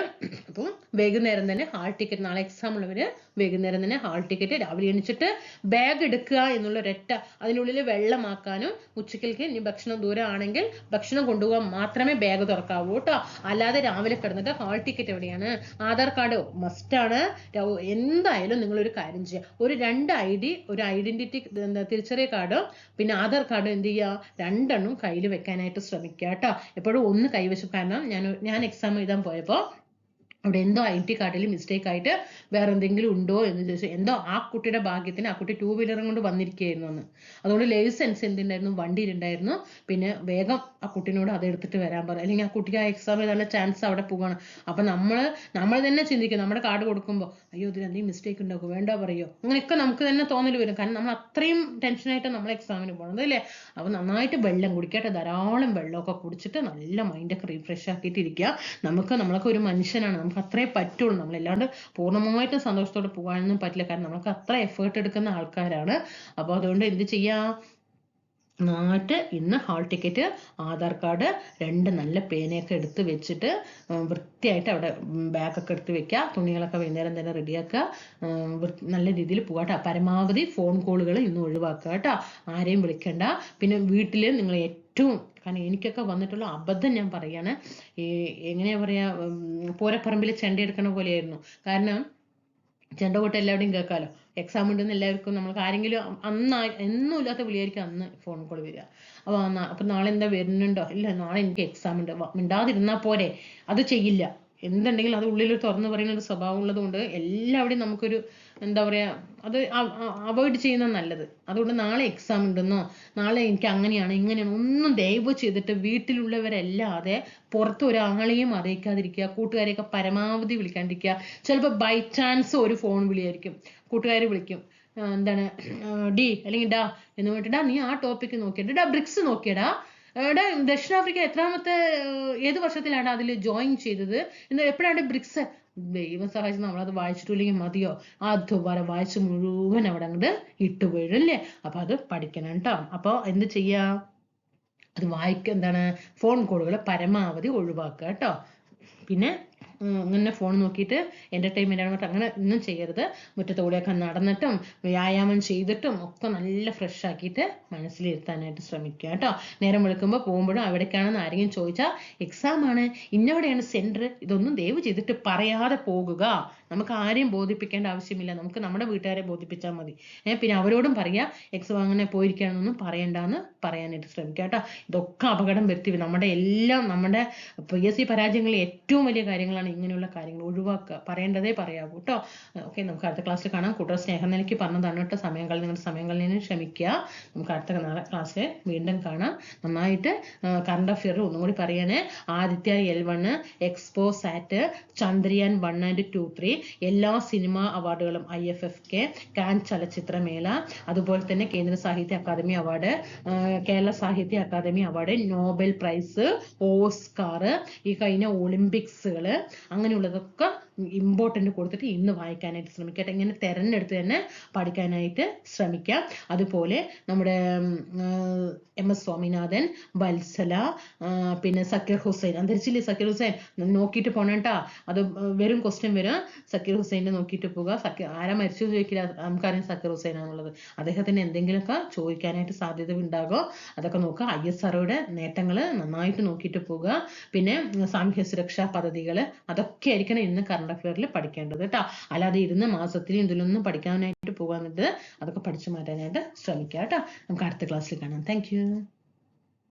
അപ്പം വൈകുന്നേരം തന്നെ ഹാൾ ടിക്കറ്റ്, നാളെ എക്സാം ഉള്ളവര് വൈകുന്നേരം തന്നെ ഹാൾ ടിക്കറ്റ്, രാവിലെ എണിച്ചിട്ട് ബാഗ് എടുക്കുക എന്നുള്ള ഒരൊറ്റ, അതിനുള്ളിൽ വെള്ളമാക്കാനും ഉച്ചക്കലേക്ക് ഇനി ഭക്ഷണം ദൂരം ആണെങ്കിൽ ഭക്ഷണം കൊണ്ടുപോകാൻ മാത്രമേ ബാഗ് തുറക്കാവൂ കേട്ടോ. അല്ലാതെ രാവിലെ കിടന്നിട്ട് ഹാൾ ടിക്കറ്റ് എവിടെയാണ്, ആധാർ കാർഡ് മസ്റ്റാണ്. എന്തായാലും നിങ്ങളൊരു കാര്യം ചെയ്യുക, ഒരു 2 ID, ഒരു ഐഡന്റിറ്റി തിരിച്ചറിയ കാർഡോ പിന്നെ ആധാർ കാർഡോ എന്ത് ചെയ്യുക, 2 കയ്യിൽ വെക്കാനായിട്ട് ശ്രമിക്കുക കേട്ടോ. എപ്പോഴും ഒന്ന് കൈവശം. കാരണം ഞാൻ എക്സാം എഴുതാൻ പോയപ്പോൾ അവിടെ എന്തോ ID കാർഡിൽ മിസ്റ്റേക്ക് ആയിട്ട് വേറെ എന്തെങ്കിലും ഉണ്ടോ എന്ന് ചോദിച്ചു. എന്തോ ആ കുട്ടിയുടെ ഭാഗ്യത്തിന് ആ കുട്ടി 2 വീലറും കൊണ്ട് വന്നിരിക്കുകയായിരുന്നു എന്ന്. അതുകൊണ്ട് ലൈസൻസ് എന്തുണ്ടായിരുന്നു, വണ്ടിയിലുണ്ടായിരുന്നു. പിന്നെ വേഗം ആ കുട്ടീനോട് അത് എടുത്തിട്ട് വരാൻ പറയും. അല്ലെങ്കിൽ ആ കുട്ടിക്ക് ആ എക്സാം എഴുതാനുള്ള ചാൻസ് അവിടെ പോകണം. അപ്പൊ നമ്മൾ തന്നെ ചിന്തിക്കും, നമ്മുടെ കാർഡ് കൊടുക്കുമ്പോൾ അയ്യോ ഇതിൽ എന്തെങ്കിലും മിസ്റ്റേക്ക് ഉണ്ടാക്കും, വേണ്ട പറയോ, അങ്ങനെയൊക്കെ നമുക്ക് തന്നെ തോന്നൽ വരും. കാരണം നമ്മൾ അത്രയും ടെൻഷനായിട്ട് നമ്മൾ എക്സാമിന് പോകണത് അല്ലേ. അപ്പൊ നന്നായിട്ട് വെള്ളം കുടിക്കട്ടെ, ധാരാളം വെള്ളമൊക്കെ കുടിച്ചിട്ട് നല്ല മൈൻഡൊക്കെ റീഫ്രഷ് ആക്കിയിട്ട് ഇരിക്കുക. നമ്മളൊക്കെ ഒരു മനുഷ്യനാണ്, നമുക്ക് അത്രേ പറ്റുള്ളൂ. നമ്മളല്ലാണ്ട് പൂർണ്ണമായിട്ടും സന്തോഷത്തോടെ പോകാനൊന്നും പറ്റില്ല. കാരണം നമുക്ക് അത്ര എഫേർട്ട് എടുക്കുന്ന ആൾക്കാരാണ്. അപ്പോൾ അതുകൊണ്ട് എന്ത് ചെയ്യാം, നന്നായിട്ട് ഇന്ന് ഹാൾ ടിക്കറ്റ്, ആധാർ കാർഡ്, 2 നല്ല പേനയൊക്കെ എടുത്ത് വെച്ചിട്ട് വൃത്തിയായിട്ട് അവിടെ ബാഗൊക്കെ എടുത്ത് വെക്കുക. തുണികളൊക്കെ വൈകുന്നേരം തന്നെ റെഡിയാക്കുക. നല്ല രീതിയിൽ പോകാട്ടോ. പരമാവധി ഫോൺ കോളുകൾ ഇന്ന് ഒഴിവാക്കുക കേട്ടോ. ആരെയും വിളിക്കണ്ട. പിന്നെ വീട്ടിൽ നിങ്ങൾ കാരണം എനിക്കൊക്കെ വന്നിട്ടുള്ള അബദ്ധം ഞാൻ പറയാണ്. എങ്ങനെയാ പറയാ, പൂരപ്പറമ്പിൽ ചെണ്ട എടുക്കണ പോലെയായിരുന്നു. കാരണം ചെണ്ട കൊട്ട് എല്ലാവരുടെയും കേൾക്കാമല്ലോ. എക്സാം ഉണ്ടെന്ന് എല്ലാവർക്കും, നമ്മൾക്ക് ആരെങ്കിലും എന്നും ഇല്ലാത്ത വിളിയായിരിക്കും അന്ന് ഫോൺ കോൾ വരിക. അപ്പൊ നാളെ എന്താ വരുന്നുണ്ടോ, ഇല്ല നാളെ എനിക്ക് എക്സാം ഉണ്ട്, മിണ്ടാതിരുന്നാ പോരെ. അത് ചെയ്യില്ല. എന്തുണ്ടെങ്കിലും അത് ഉള്ളിൽ തുറന്നു പറയുന്ന ഒരു സ്വഭാവം ഉള്ളത് കൊണ്ട് എല്ലാവരുടെയും നമുക്കൊരു എന്താ പറയാ, അത് അവോയ്ഡ് ചെയ്യുന്നത് നല്ലത്. അതുകൊണ്ട് നാളെ എക്സാം ഉണ്ടെന്നോ, നാളെ എനിക്ക് അങ്ങനെയാണ് ഇങ്ങനെയാണ് ഒന്നും ദയവ് ചെയ്തിട്ട് വീട്ടിലുള്ളവരല്ലാതെ പുറത്ത് ഒരാളെയും അറിയിക്കാതിരിക്കുക. കൂട്ടുകാരെയൊക്കെ പരമാവധി വിളിക്കാണ്ടിരിക്കുക. ചിലപ്പോൾ ബൈ ചാൻസ് ഒരു ഫോൺ വിളിയായിരിക്കും, കൂട്ടുകാർ വിളിക്കും, എന്താണ് ഡി അല്ലെങ്കിൽ ഡാ എന്ന് പറഞ്ഞിട്ട്, നീ ആ ടോപ്പിക്ക് നോക്കിയിട്ട് ബ്രിക്സ് നോക്കിയടാ, ദക്ഷിണാഫ്രിക്ക എത്രാമത്തെ ഏത് വർഷത്തിലാണ് അതിൽ ജോയിൻ ചെയ്തത്, എപ്പോഴാണ് ബ്രിക്സ്. ദൈവം സഹായിച്ച് നമ്മളത് വായിച്ചിട്ടില്ലെങ്കിൽ മതിയോ, അതുപോലെ വായിച്ച് മുഴുവൻ അവിടെ അങ്ങോട്ട് ഇട്ടുപോയിടും അല്ലേ. അപ്പൊ അത് പഠിക്കണം കേട്ടോ. അപ്പൊ എന്ത് ചെയ്യാ, അത് എന്താണ് ഫോൺ കോളുകൾ പരമാവധി ഒഴിവാക്കുക കേട്ടോ. പിന്നെ അങ്ങനെ ഫോൺ നോക്കിയിട്ട് എന്റർടൈൻമെന്റ് ആയിട്ട് അങ്ങനെ ഒന്നും ചെയ്യരുത്. മുറ്റത്തൂടെയൊക്കെ നടന്നിട്ടും വ്യായാമം ചെയ്തിട്ടും ഒക്കെ നല്ല ഫ്രഷ് ആക്കിയിട്ട് മനസ്സിലിരുത്താനായിട്ട് ശ്രമിക്കുക കേട്ടോ. നേരം വെളുക്കുമ്പോൾ പോകുമ്പോഴും അവിടേക്കാണെന്ന് ആരെങ്കിലും ചോദിച്ചാൽ എക്സാം ആണ്, ഇന്നവിടെയാണ് സെന്റർ, ഇതൊന്നും ദയവ് ചെയ്തിട്ട് പറയാതെ പോകുക. നമുക്ക് ആരെയും ബോധിപ്പിക്കേണ്ട ആവശ്യമില്ല, നമുക്ക് നമ്മുടെ വീട്ടുകാരെ ബോധിപ്പിച്ചാൽ മതി. പിന്നെ അവരോടും പറയാ എക്സാം അങ്ങനെ പോയിരിക്കുകയാണെന്നൊന്നും പറയണ്ടെന്ന് പറയാനായിട്ട് ശ്രമിക്കുക കേട്ടോ. ഇതൊക്കെ അപകടം വരുത്തി നമ്മുടെ PSC പരാജയങ്ങളിൽ ഏറ്റവും വലിയ കാര്യങ്ങളാണ് ഇങ്ങനെയുള്ള കാര്യങ്ങൾ. ഒഴിവാക്കുക, പറയേണ്ടതേ പറയാവൂ കേട്ടോ. ഓക്കെ, നമുക്ക് അടുത്ത ക്ലാസ്സിൽ കാണാം. കൂട്ടുകാർ സ്നേഹം നിലയ്ക്ക് പറഞ്ഞതാണ് കേട്ടോ. നിങ്ങളുടെ സമയം കളഞ്ഞതിന് ക്ഷമിക്കുക. നമുക്ക് അടുത്ത ക്ലാസ്സിൽ വീണ്ടും കാണാം. നന്നായിട്ട് കറണ്ട് അഫെയർ ഒന്നും കൂടി പറയണേ. Aditya L1, expo SAT, Chandrayaan 1 and 2, 3 എല്ലാ സിനിമ അവാർഡുകളും, IFFK, കാൻ ചലച്ചിത്രമേള, അതുപോലെ തന്നെ കേന്ദ്ര സാഹിത്യ Akademi award, Kerala Sahitya Akademi award, Nobel prize, Oscar, ഈ കഴിഞ്ഞ ഒളിമ്പിക്സുകൾ, അങ്ങനെയുള്ളതൊക്കെ ഇമ്പോർട്ടൻ്റ് കൊടുത്തിട്ട് ഇന്ന് വായിക്കാനായിട്ട് ശ്രമിക്കട്ടെ. ഇങ്ങനെ തിരഞ്ഞെടുത്ത് തന്നെ പഠിക്കാനായിട്ട് ശ്രമിക്കാം. അതുപോലെ നമ്മുടെ MS സ്വാമിനാഥൻ, വത്സല, പിന്നെ സക്കീർ ഹുസൈൻ, അന്തരിച്ചില്ലേ സക്കീർ ഹുസൈൻ, നോക്കിയിട്ട് പോണേട്ടാ. അത് വെറും ക്വസ്റ്റ്യൻ വരും, സക്കീർ ഹുസൈനെ നോക്കിയിട്ട് പോകുക. ആരാ മരിച്ചു ചോദിക്കില്ല, നമുക്കറിയാം സക്കീർ ഹുസൈൻ ആണുള്ളത്. അദ്ദേഹത്തിന് എന്തെങ്കിലുമൊക്കെ ചോദിക്കാനായിട്ട് സാധ്യത ഉണ്ടാകുമോ, അതൊക്കെ നോക്കുക. ISROയുടെ നേട്ടങ്ങൾ നന്നായിട്ട് നോക്കിയിട്ട് പോകുക. പിന്നെ സാമൂഹ്യ സുരക്ഷാ പദ്ധതികൾ, അതൊക്കെ ആയിരിക്കണം ഇന്ന് കറണ്ട് അഫെയറിൽ പഠിക്കേണ്ടത് കേട്ടോ. അല്ലാതെ ഇരുന്ന് മാസത്തിലും ഇതിലൊന്നും പഠിക്കാനായിട്ട് പോകാനിട്ട് അതൊക്കെ പഠിച്ചു മാറ്റാനായിട്ട് ശ്രമിക്കുക കേട്ടോ. നമുക്ക് അടുത്ത ക്ലാസ്സിൽ കാണാം. Thank you.